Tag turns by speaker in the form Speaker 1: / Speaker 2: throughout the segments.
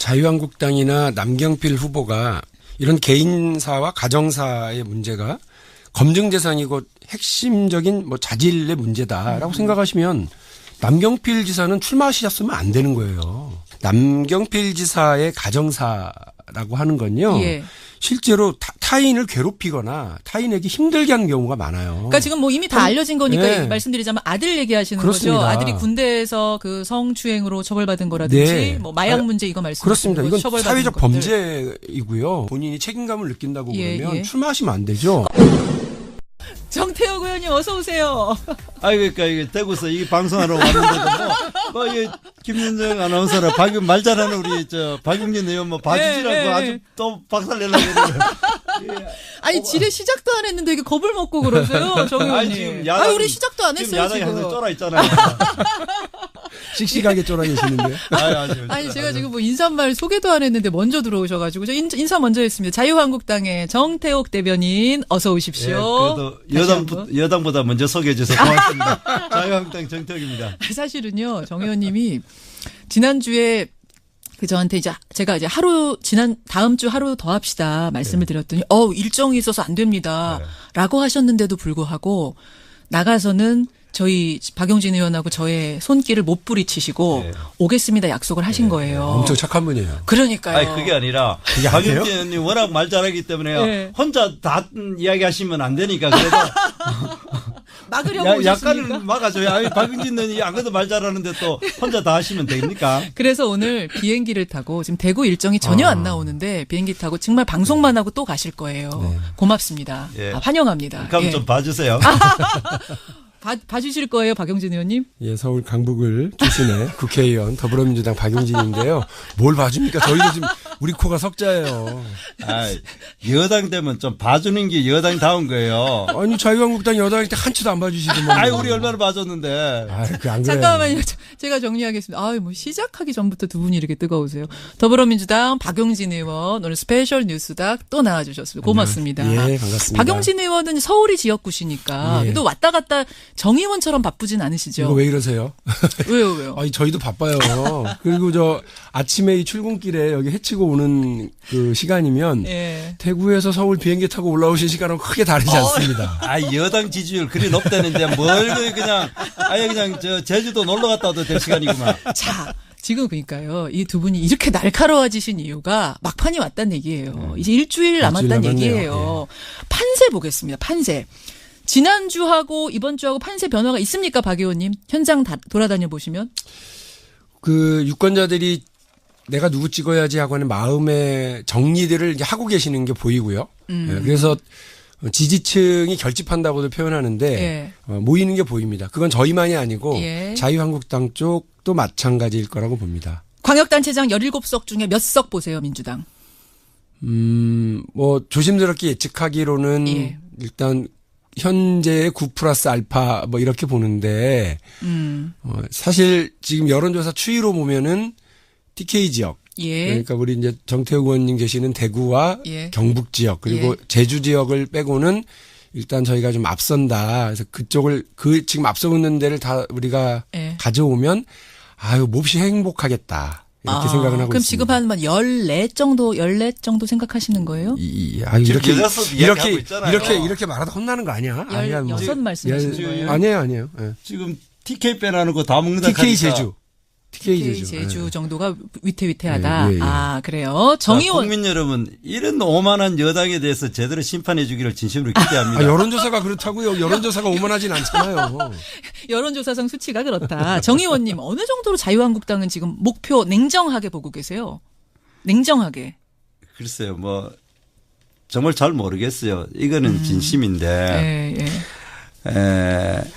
Speaker 1: 자유한국당이나 남경필 후보가 이런 개인사와 가정사의 문제가 검증 대상이고 핵심적인 뭐 자질의 문제다라고 생각하시면 남경필 지사는 출마하셨으면 안 되는 거예요. 남경필 지사의 가정사라고 하는 건요. 예. 실제로 타인을 괴롭히거나 타인에게 힘들게 하는 경우가 많아요.
Speaker 2: 그러니까 지금 뭐 이미 다 알려진 거니까 네. 말씀드리자면 아들 얘기하시는
Speaker 1: 그렇습니다.
Speaker 2: 거죠. 아들이 군대에서 그 성추행으로 처벌받은 거라든지
Speaker 1: 네.
Speaker 2: 뭐 마약 문제 이거 말씀하시는
Speaker 1: 그렇습니다. 이건
Speaker 2: 처벌받은
Speaker 1: 사회적
Speaker 2: 것들.
Speaker 1: 범죄이고요. 본인이 책임감을 느낀다고
Speaker 2: 예,
Speaker 1: 그러면
Speaker 2: 예.
Speaker 1: 출마하시면 안 되죠.
Speaker 2: 정태욱 의원님 어서 오세요.
Speaker 3: 그러니까 이게 대구에서 이 방송하러 왔는데도 뭐 이 김윤정 아나운서나 말 잘하는 우리 박용진 의원 뭐 봐주시라고 아주 또 박살내려고 그러네요.
Speaker 2: 아니 지뢰 시작도 안 했는데 이게 겁을 먹고 그러세요, 정 의원님.
Speaker 3: 지금
Speaker 2: 우리 시작도 안 했어요
Speaker 3: 야당이
Speaker 2: 지금.
Speaker 3: 한잔 쫄아 있잖아요.
Speaker 1: 씩씩하게 쫄아 계시는데요.
Speaker 2: 아니 제가 지금 뭐 인사말 소개도 안 했는데 먼저 들어오셔가지고 저 인사 먼저 했습니다. 자유한국당의 정태욱 대변인 어서 오십시오.
Speaker 3: 예, 그래도 여당보다 먼저 소개해 주셔서 고맙습니다. 자유한국당 정태욱입니다.
Speaker 2: 사실은요, 정 의원님이 지난주에 저한테 제가 다음 주 하루 더 합시다 말씀을 드렸더니 일정이 있어서 안 됩니다. 라고 하셨는데도 불구하고 나가서는 저희 박용진 의원하고 저의 손길을 못 부리치시고 오겠습니다 약속을 하신 거예요.
Speaker 1: 엄청 착한 분이에요.
Speaker 2: 그러니까요.
Speaker 3: 그게 아니라 박용진 의원님 워낙 말 잘하기 때문에 혼자 다 이야기하시면 안 되니까 그래도
Speaker 2: 막으려고 오셨습니까?
Speaker 3: 약간은 막아줘요. 박용진 의원이 안 그래도 말 잘하는데 또 혼자 다 하시면 됩니까?
Speaker 2: 그래서 오늘 비행기를 타고 지금 대구 일정이 전혀 안 나오는데 비행기 타고 정말 방송만 하고 또 가실 거예요. 고맙습니다. 환영합니다.
Speaker 3: 그럼 좀 봐주세요.
Speaker 2: 봐주실 거예요, 박용진 의원님?
Speaker 1: 예, 서울 강북을 출신의 국회의원 더불어민주당 박용진인데요. 뭘 봐줍니까? 저희도 지금 우리 코가 석자예요.
Speaker 3: 여당 되면 좀 봐주는 게 여당다운 거예요.
Speaker 1: 아니 자유한국당 여당일 때 한치도 안 봐주시더만.
Speaker 3: 우리 얼마나 봐줬는데.
Speaker 1: 안 그래요.
Speaker 2: 잠깐만요. 제가 정리하겠습니다. 뭐 시작하기 전부터 두 분이 이렇게 뜨거우세요. 더불어민주당 박용진 의원 오늘 스페셜 뉴스닥 또 나와주셨습니다. 고맙습니다.
Speaker 1: 예, 반갑습니다.
Speaker 2: 박용진 의원은 서울이 지역구시니까 그래도 왔다 갔다 정 의원처럼 바쁘진 않으시죠?
Speaker 1: 이거 왜 이러세요?
Speaker 2: 왜요?
Speaker 1: 저희도 바빠요. 그리고 아침에 이 출근길에 여기 해치고 오는 그 시간이면 대구에서 서울 비행기 타고 올라오신 시간은 크게 다르지 않습니다.
Speaker 3: 여당 지지율 그리 높다는데 뭘 그냥 제주도 놀러 갔다 와도 될 시간이구만.
Speaker 2: 자. 지금 그러니까요. 이 두 분이 이렇게 날카로워지신 이유가 막판이 왔다는 얘기예요. 이제 일주일 남았다는 얘기예요. 판세 보겠습니다. 판세. 지난주하고 이번 주하고 판세 변화가 있습니까, 박 의원님? 현장 돌아다녀 보시면?
Speaker 1: 그 유권자들이 내가 누구 찍어야지 하고 하는 마음의 정리들을 이제 하고 계시는 게 보이고요. 그래서 지지층이 결집한다고도 표현하는데 모이는 게 보입니다. 그건 저희만이 아니고 자유한국당 쪽도 마찬가지일 거라고 봅니다.
Speaker 2: 광역단체장 17석 중에 몇 석 보세요, 민주당?
Speaker 1: 뭐 조심스럽게 예측하기로는 일단 현재의 9 플러스 알파 뭐 이렇게 보는데 사실 지금 여론조사 추이로 보면은 TK 지역 그러니까 우리 이제 정태욱 의원님 계시는 대구와 경북 지역 그리고 제주 지역을 빼고는 일단 저희가 좀 앞선다. 그래서 그쪽을 지금 앞서고 있는 데를 다 우리가 가져오면 몹시 행복하겠다. 이렇게 생각을 하고
Speaker 2: 그럼
Speaker 1: 있습니다.
Speaker 2: 지금 한 14 정도 생각하시는 거예요?
Speaker 1: 이렇게 말하다 혼나는 거 아니야?
Speaker 2: 16 말씀하시는 거예요?
Speaker 1: 아니에요.
Speaker 3: 지금 TK 빼라는 거 다 먹는다.
Speaker 1: TK 제주.
Speaker 2: TK 제주 정도가 위태위태하다. 그래요. 정의원.
Speaker 3: 국민 여러분, 이런 오만한 여당에 대해서 제대로 심판해 주기를 진심으로 기대합니다.
Speaker 1: 여론조사가 그렇다고요. 여론조사가 오만하진 않잖아요.
Speaker 2: 여론조사상 수치가 그렇다. 정의원님, 어느 정도로 자유한국당은 지금 목표 냉정하게 보고 계세요? 냉정하게.
Speaker 3: 글쎄요, 정말 잘 모르겠어요. 이거는 진심인데.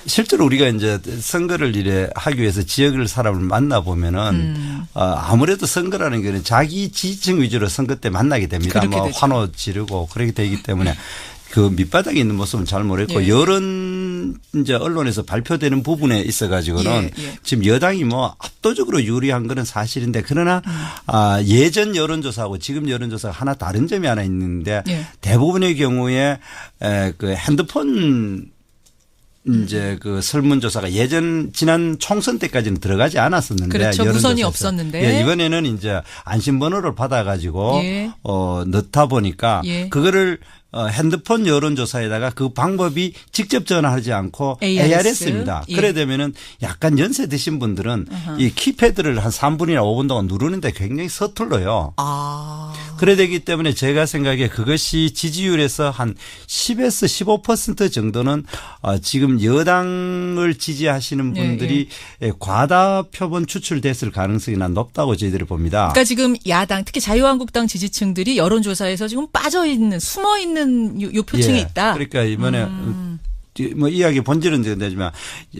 Speaker 3: 실제로 우리가 이제 선거를 하기 위해서 지역을 사람을 만나보면은, 아무래도 선거라는 거는 자기 지지층 위주로 선거 때 만나게 됩니다. 환호 지르고 그렇게 되기 때문에 그 밑바닥에 있는 모습은 잘 모르겠고 여론 이제 언론에서 발표되는 부분에 있어 가지고는 지금 여당이 압도적으로 유리한 거는 사실인데 그러나 예전 여론조사하고 지금 여론조사가 하나 다른 점이 하나 있는데 대부분의 경우에 그 핸드폰 이제 그 설문조사가 지난 총선 때까지는 들어가지 않았었는데.
Speaker 2: 그렇죠. 무선이 없었는데.
Speaker 3: 예, 이번에는 이제 안심번호를 받아가지고
Speaker 2: 예.
Speaker 3: 넣다 보니까
Speaker 2: 예.
Speaker 3: 그거를 핸드폰 여론조사에다가 그 방법이 직접 전화하지 않고 ARS입니다.
Speaker 2: 예.
Speaker 3: 그래 되면은 약간 연세 드신 분들은 이 키패드를 한 3분이나 5분 동안 누르는데 굉장히 서툴러요. 그래 되기 때문에 제가 생각에 그것이 지지율에서 한 10에서 15% 정도는 지금 여당을 지지하시는 분들이 과다 표본 추출됐을 가능성이 난 높다고 저희들이 봅니다.
Speaker 2: 그러니까 지금 야당 특히 자유한국당 지지층들이 여론조사에서 지금 빠져있는 숨어있는 요 표층이 있다.
Speaker 3: 그러니까 이번에 뭐 이야기 본질은 되지만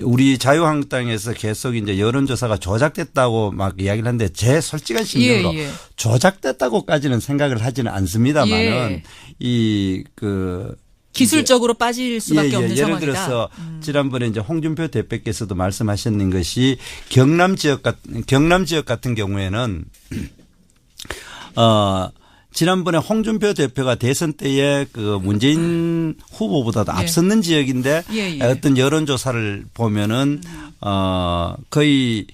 Speaker 3: 우리 자유한국당에서 계속 이제 여론조사가 조작됐다고 막 이야기를 하는데 제 솔직한 심정으로 조작됐다고까지는 생각을 하지는 않습니다만은
Speaker 2: 기술적으로 빠질 수밖에 없는
Speaker 3: 예를
Speaker 2: 상황이다.
Speaker 3: 들어서 지난번에 이제 홍준표 대표께서도 말씀하셨는 것이 경남 지역 같은 경우에는 지난번에 홍준표 대표가 대선 때에 그 문재인 후보보다도 앞섰는 지역인데 어떤 여론조사를 보면은 거의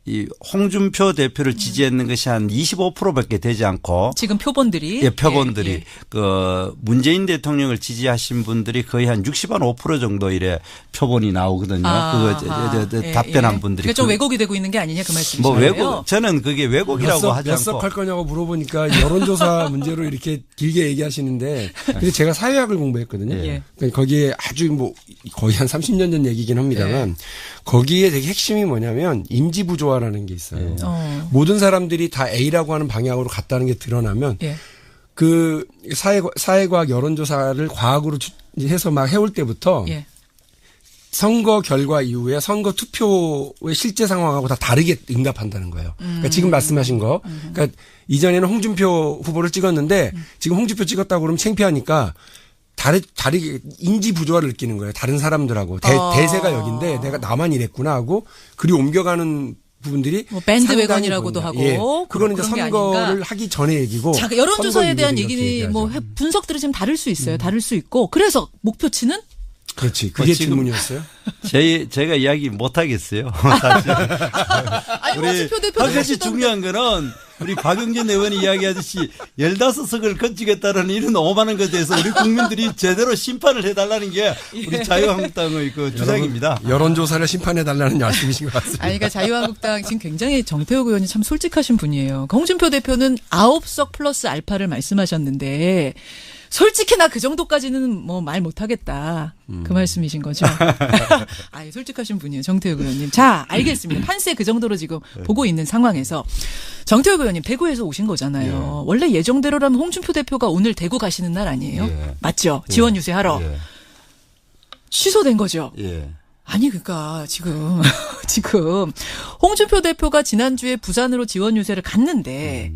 Speaker 3: 이 홍준표 대표를 지지했는 것이 한 25%밖에 되지 않고
Speaker 2: 지금 표본들이
Speaker 3: 표본들이 그 문재인 대통령을 지지하신 분들이 거의 한 65% 정도 이래 표본이 나오거든요. 그거 답변한 분들이
Speaker 2: 그러니까 좀 왜곡이 되고 있는 게 아니냐 그 말씀이시죠?
Speaker 3: 뭐 왜곡 저는 그게 왜곡이라고 하지 않고
Speaker 1: 몇 석 할 거냐고 물어보니까 여론조사 문제로 이렇게 길게 얘기하시는데 근데 제가 사회학을 공부했거든요. 그러니까 거기에 아주 뭐 거의 한 30년 전 얘기긴 합니다만 거기에 되게 핵심이 뭐냐면 인지부조화라는 게 있어요. 모든 사람들이 다 A라고 하는 방향으로 갔다는 게 드러나면 그 사회과학 여론조사를 과학으로 해서 막 해올 때부터 선거 결과 이후에 선거 투표의 실제 상황하고 다 다르게 응답한다는 거예요. 그러니까 지금 말씀하신 거. 그러니까 이전에는 홍준표 후보를 찍었는데 지금 홍준표 찍었다고 그러면 창피하니까 다르게 인지 부조화를 느끼는 거예요. 다른 사람들하고 대세가 여긴데 내가 나만 이랬구나 하고 그리 옮겨가는 부분들이
Speaker 2: 뭐 밴드웨건이라고도 하고
Speaker 1: 그거는 이제 선거를 하기 전에 얘기고.
Speaker 2: 자, 여론조사에 대한 얘기는 뭐 분석들이 지금 다를 수 있어요. 다를 수 있고 그래서 목표치는
Speaker 1: 그렇지. 그게 질문이었어요.
Speaker 3: 제가 이야기 못 하겠어요.
Speaker 2: 아니, 홍준표 대표
Speaker 3: 한 가지 중요한 거는 우리 박영진 의원이 이야기하듯이 15석을 건지겠다는 이런 오만한 것에 대해서 우리 국민들이 제대로 심판을 해달라는 게 우리 자유한국당의 그 주장입니다.
Speaker 1: 여론조사를 심판해달라는 말씀이신 것 같습니다.
Speaker 2: 아니, 그러니까 자유한국당 지금 굉장히 정태욱 의원이 참 솔직하신 분이에요. 홍준표 대표는 9석 플러스 알파를 말씀하셨는데 솔직히 나 그 정도까지는 뭐 말 못하겠다. 그 말씀이신 거죠. 아, 솔직하신 분이에요. 정태욱 의원님. 자, 알겠습니다. 판세 그 정도로 지금 보고 있는 상황에서 정태욱 의원님 대구에서 오신 거잖아요. 원래 예정대로라면 홍준표 대표가 오늘 대구 가시는 날 아니에요? 맞죠? 지원 유세하러. 취소된 거죠? 아니, 그러니까 지금 홍준표 대표가 지난주에 부산으로 지원 유세를 갔는데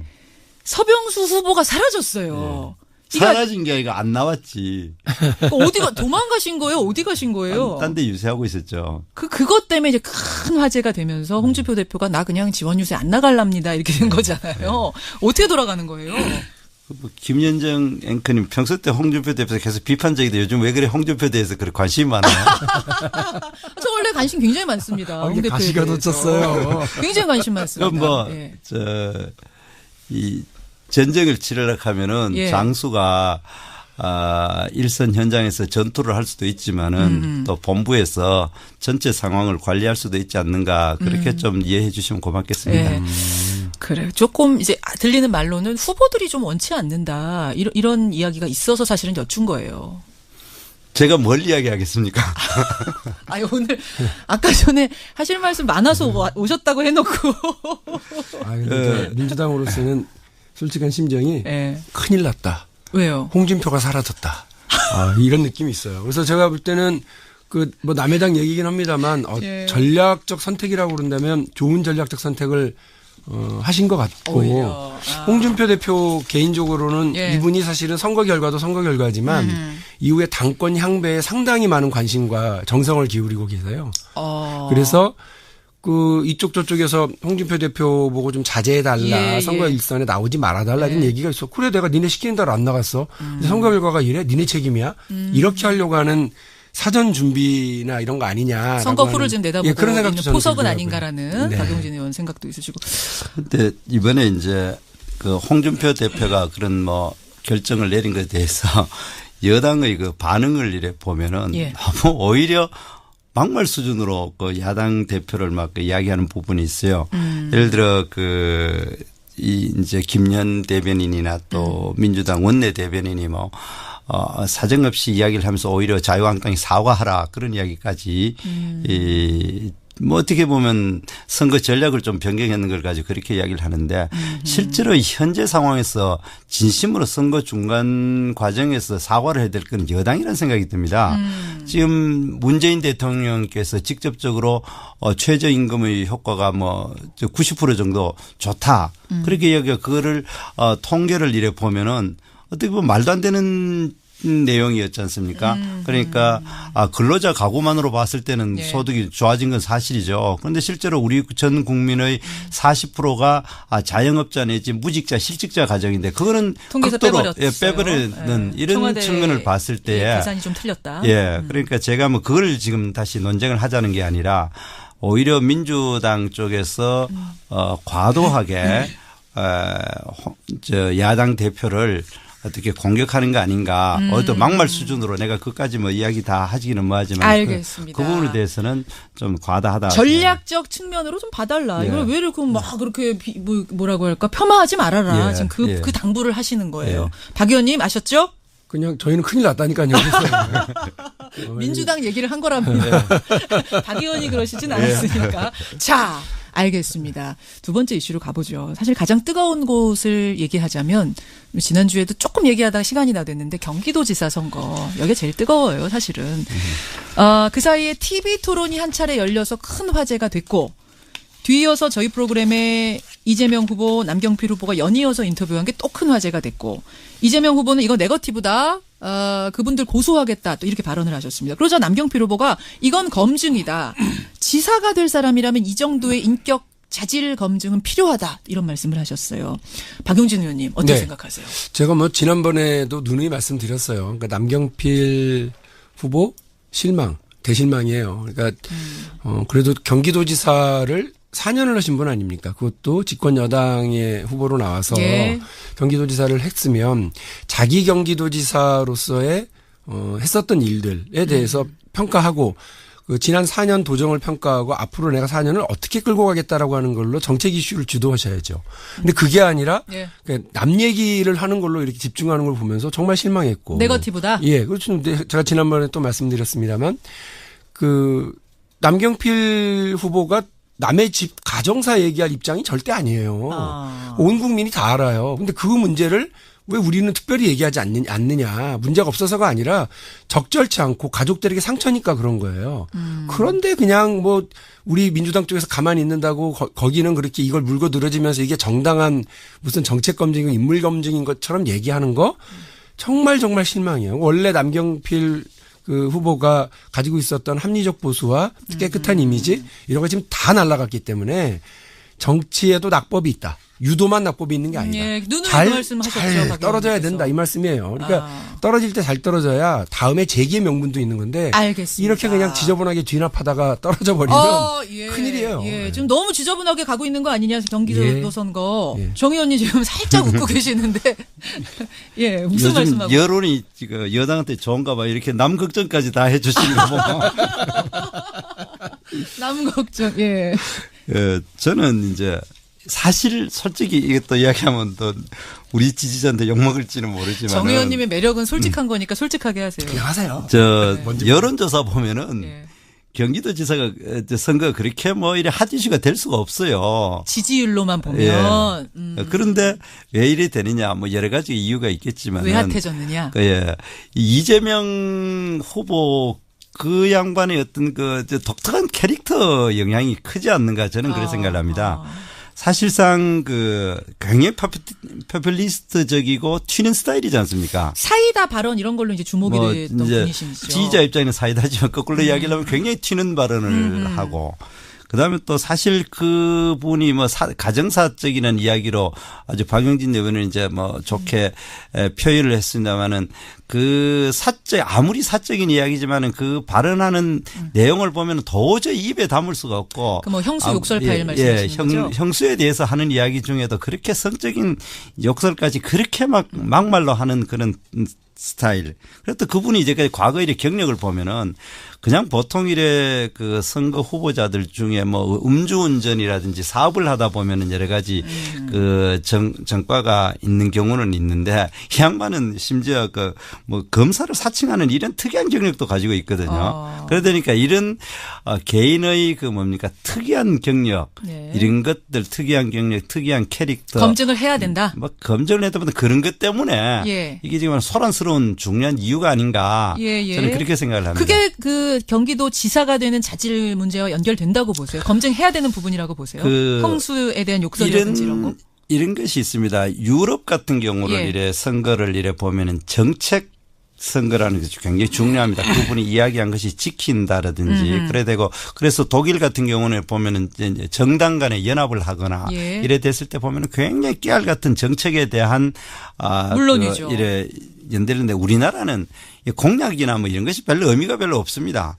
Speaker 2: 서병수 후보가 사라졌어요.
Speaker 3: 사라진 게 아니라 안 나왔지.
Speaker 2: 어디가 도망가신 거예요? 어디 가신 거예요?
Speaker 3: 딴 데 유세하고 있었죠.
Speaker 2: 그것 때문에 이제 큰 화제가 되면서 홍준표 대표가 나 그냥 지원 유세 안 나갈랍니다 이렇게 된 거잖아요. 어떻게 돌아가는 거예요?
Speaker 3: 김현정 앵커님 평소 때 홍준표 대표에 계속 비판적인데 요즘 왜 그래 홍준표에 대해서 그렇게 관심이 많아요?
Speaker 2: 저 원래 관심 굉장히 많습니다. 홍 대표에
Speaker 1: 가시가 놓쳤어요.
Speaker 2: 굉장히 관심 많습니다.
Speaker 3: 그럼 이 전쟁을 치르려고 하면은 장수가 일선 현장에서 전투를 할 수도 있지만은 또 본부에서 전체 상황을 관리할 수도 있지 않는가 그렇게 좀 이해해 주시면 고맙겠습니다.
Speaker 2: 그래. 조금 이제 들리는 말로는 후보들이 좀 원치 않는다. 이런 이야기가 있어서 사실은 여쭌 거예요.
Speaker 3: 제가 뭘 이야기하겠습니까?
Speaker 2: 아니, 오늘 아까 전에 하실 말씀 많아서 오셨다고 해놓고.
Speaker 1: 근데 민주당으로서는 솔직한 심정이 큰일 났다.
Speaker 2: 왜요?
Speaker 1: 홍준표가 사라졌다. 이런 느낌이 있어요. 그래서 제가 볼 때는 뭐 남의 당 얘기긴 합니다만 전략적 선택이라고 그런다면 좋은 전략적 선택을 하신 것 같고 홍준표 대표 개인적으로는 이분이 사실은 선거 결과도 선거 결과지만 이후에 당권 향배에 상당히 많은 관심과 정성을 기울이고 계세요. 그래서 이쪽 저쪽에서 홍준표 대표 보고 좀 자제해달라. 선거 일선에 나오지 말아달라. 이런 얘기가 있어. 그래 내가 니네 시키는 대로 안 나갔어. 선거 결과가 이래? 니네 책임이야? 이렇게 하려고 하는 사전 준비나 이런 거 아니냐.
Speaker 2: 선거 후를 지금 내다보고
Speaker 1: 그런 생각도
Speaker 2: 있는
Speaker 1: 저는
Speaker 2: 포석은
Speaker 1: 들더라고요.
Speaker 2: 아닌가라는
Speaker 1: 네.
Speaker 2: 박용진 의원 생각도 있으시고.
Speaker 3: 근데 이번에 이제 그 홍준표 대표가 그런 뭐 결정을 내린 것에 대해서 여당의 그 반응을 이래 보면은
Speaker 2: 예.
Speaker 3: 너무 오히려 막말 수준으로 그 야당 대표를 막 이야기하는 부분이 있어요. 예를 들어 이 이제 김연 대변인이나 또 민주당 원내 대변인이 뭐 사정없이 이야기를 하면서 오히려 자유한국당이 사과하라 그런 이야기까지 뭐 어떻게 보면 선거 전략을 좀 변경했는 걸 가지고 그렇게 이야기를 하는데 실제로 현재 상황에서 진심으로 선거 중간 과정에서 사과를 해야 될 건 여당이라는 생각이 듭니다. 지금 문재인 대통령께서 직접적으로 최저임금의 효과가 뭐 90% 정도 좋다. 그렇게 이야기가 그거를 통계를 이래 보면은 어떻게 보면 말도 안 되는 내용이었지 않습니까? 그러니까 근로자 가구만으로 봤을 때는
Speaker 2: 네.
Speaker 3: 소득이 좋아진 건 사실이죠. 그런데 실제로 우리 전 국민의 40%가 자영업자 내지 무직자 실직자 가정인데 그거는
Speaker 2: 통계에서
Speaker 3: 극도로
Speaker 2: 빼버렸어요.
Speaker 3: 빼버리는
Speaker 2: 네.
Speaker 3: 이런
Speaker 2: 청와대
Speaker 3: 측면을 봤을 때에
Speaker 2: 계산이 좀 틀렸다.
Speaker 3: 예. 그러니까 제가 뭐 그걸 지금 다시 논쟁을 하자는 게 아니라 오히려 민주당 쪽에서 과도하게 야당 대표를 어떻게 공격하는 거 아닌가. 어떤 막말 수준으로 내가 그까지 뭐 이야기 다 하기는 뭐하지만
Speaker 2: 알겠습니다.
Speaker 3: 그 부분에 대해서는 좀 과다하다.
Speaker 2: 전략적 측면으로 좀 봐달라.
Speaker 3: 예.
Speaker 2: 이걸 왜 이렇게 막 그렇게 뭐라고 할까 폄하하지 말아라.
Speaker 3: 예.
Speaker 2: 지금 그
Speaker 3: 예.
Speaker 2: 당부를 하시는 거예요.
Speaker 3: 예.
Speaker 2: 박 의원님 아셨죠?
Speaker 1: 그냥 저희는 큰일 났다니까요.
Speaker 2: 민주당 얘기를 한 거랍니다. 박 의원이 그러시진 않았으니까. 자, 알겠습니다. 두 번째 이슈로 가보죠. 사실 가장 뜨거운 곳을 얘기하자면 지난주에도 조금 얘기하다가 시간이 다 됐는데 경기도지사 선거. 여기가 제일 뜨거워요, 사실은. 그 사이에 TV 토론이 한 차례 열려서 큰 화제가 됐고 뒤이어서 저희 프로그램에 이재명 후보, 남경필 후보가 연이어서 인터뷰한 게 또 큰 화제가 됐고 이재명 후보는 이거 네거티브다. 그분들 고소하겠다. 또 이렇게 발언을 하셨습니다. 그러자 남경필 후보가 이건 검증이다. 지사가 될 사람이라면 이 정도의 인격 자질 검증은 필요하다. 이런 말씀을 하셨어요. 박용진 의원님 어떻게
Speaker 1: 네.
Speaker 2: 생각하세요?
Speaker 1: 제가 뭐 지난번에도 누누이 말씀드렸어요. 그러니까 남경필 후보 대실망이에요. 그러니까 그래도 경기도지사를 4년을 하신 분 아닙니까? 그것도 집권 여당의 후보로 나와서
Speaker 2: 예.
Speaker 1: 경기도지사를 했으면 자기 경기도지사로서의 했었던 일들에 대해서 평가하고 그 지난 4년 도정을 평가하고 앞으로 내가 4년을 어떻게 끌고 가겠다라고 하는 걸로 정책 이슈를 주도하셔야죠. 근데 그게 아니라
Speaker 2: 예.
Speaker 1: 남 얘기를 하는 걸로 이렇게 집중하는 걸 보면서 정말 실망했고.
Speaker 2: 네거티브다.
Speaker 1: 예, 그렇죠. 제가 지난번에 또 말씀드렸습니다만 그 남경필 후보가 남의 집 가정사 얘기할 입장이 절대 아니에요. 온 국민이 다 알아요. 근데 그 문제를 왜 우리는 특별히 얘기하지 않느냐. 문제가 없어서가 아니라 적절치 않고 가족들에게 상처니까 그런 거예요. 그런데 그냥 뭐 우리 민주당 쪽에서 가만히 있는다고 거기는 그렇게 이걸 물고 늘어지면서 이게 정당한 무슨 정책 검증이고 인물 검증인 것처럼 얘기하는 거 정말 실망이에요. 원래 남경필 그 후보가 가지고 있었던 합리적 보수와 깨끗한 이미지 이런 거 지금 다 날아갔기 때문에 정치에도 낙법이 있다. 유도만 낙법이 있는 게 아니다.
Speaker 2: 예, 누누이
Speaker 1: 잘,
Speaker 2: 그 말씀하셨죠,
Speaker 1: 잘
Speaker 2: 박
Speaker 1: 떨어져야
Speaker 2: 의원님께서.
Speaker 1: 된다 이 말씀이에요. 그러니까 떨어질 때 잘 떨어져야 다음에 재기의 명분도 있는 건데
Speaker 2: 알겠습니다.
Speaker 1: 이렇게 그냥 지저분하게 뒤납하다가 떨어져 버리면
Speaker 2: 예,
Speaker 1: 큰일이에요.
Speaker 2: 예,
Speaker 1: 네.
Speaker 2: 지금 너무 지저분하게 가고 있는 거 아니냐 경기도
Speaker 1: 예.
Speaker 2: 선거.
Speaker 1: 예.
Speaker 2: 정 의원님 지금 살짝 웃고 계시는데 예 무슨
Speaker 3: 요즘
Speaker 2: 말씀하고?
Speaker 3: 여론이 지금 여당한테 좋은가 봐. 이렇게 남 걱정까지 다 해주시는 거 보면.
Speaker 2: 남 걱정. 예.
Speaker 3: 저는 이제 사실 솔직히 이것도 이야기하면 또 우리 지지자한테 욕먹을지는 모르지만.
Speaker 2: 정 의원님의 매력은 솔직한 거니까 솔직하게 하세요.
Speaker 1: 그냥 하세요.
Speaker 3: 여론조사 보면은
Speaker 2: 예.
Speaker 3: 경기도지사가 선거 그렇게 뭐 이래 핫 이슈가 될 수가 없어요.
Speaker 2: 지지율로만 보면
Speaker 3: 예. 그런데 왜 이래 되느냐 뭐 여러 가지 이유가 있겠지만.
Speaker 2: 왜 핫해졌느냐?
Speaker 3: 예. 이재명 후보 그 양반의 어떤 그 독특한 캐릭터 영향이 크지 않는가 저는 그렇게 생각을 합니다. 사실상 그 굉장히 포퓰리스트적이고 튀는 스타일이지 않습니까?
Speaker 2: 사이다 발언 이런 걸로 이제 주목이 됐던
Speaker 3: 이제
Speaker 2: 분이시죠.
Speaker 3: 지지자 입장에는 사이다지만 거꾸로 이야기를 하면 굉장히 튀는 발언을 하고 그다음에 또 사실 그분이 뭐 가정사적인 이야기로 아주 박용진 의원은 이제 뭐 좋게 표현을 했습니다마는 그 아무리 사적인 이야기지만은 그 발언하는 내용을 보면 도저히 입에 담을 수가 없고.
Speaker 2: 그 뭐 형수 욕설 파일 말씀하시는 거죠?
Speaker 3: 형수에 대해서 하는 이야기 중에도 그렇게 성적인 욕설까지 그렇게 막말로 하는 그런 스타일. 그래도 그분이 이제 과거 일의 경력을 보면은 그냥 보통 일의 그 선거 후보자들 중에 뭐 음주운전이라든지 사업을 하다 보면은 여러 가지 그 정과가 있는 경우는 있는데 이 양반은 심지어 그 뭐 검사를 사칭하는 이런 특이한 경력도 가지고 있거든요. 그러다 보니까 이런 개인의 그 뭡니까 특이한 경력 네. 이런 것들 특이한 경력 특이한 캐릭터
Speaker 2: 검증을 해야 된다.
Speaker 3: 뭐 검증을 해야 된다 그런 것 때문에
Speaker 2: 예.
Speaker 3: 이게 지금 소란스러운 중요한 이유가 아닌가
Speaker 2: 예.
Speaker 3: 저는 그렇게 생각을 합니다.
Speaker 2: 그게 그 경기도 지사가 되는 자질 문제와 연결된다고 보세요. 검증해야 되는 부분이라고 보세요. 형수에 대한 욕설이라든지 이런 거.
Speaker 3: 이런 것이 있습니다. 유럽 같은 경우를
Speaker 2: 예.
Speaker 3: 이래 선거를 이래 보면은 정책 선거라는 것이 굉장히 중요합니다. 그분이 이야기한 것이 지킨다라든지 그래 되고 그래서 독일 같은 경우는 보면은 이제 정당 간에 연합을 하거나
Speaker 2: 예.
Speaker 3: 이래 됐을 때 보면은 굉장히 깨알 같은 정책에 대한
Speaker 2: 물론이죠.
Speaker 3: 이래 연대는데 우리나라는 공약이나 뭐 이런 것이 별로 의미가 별로 없습니다.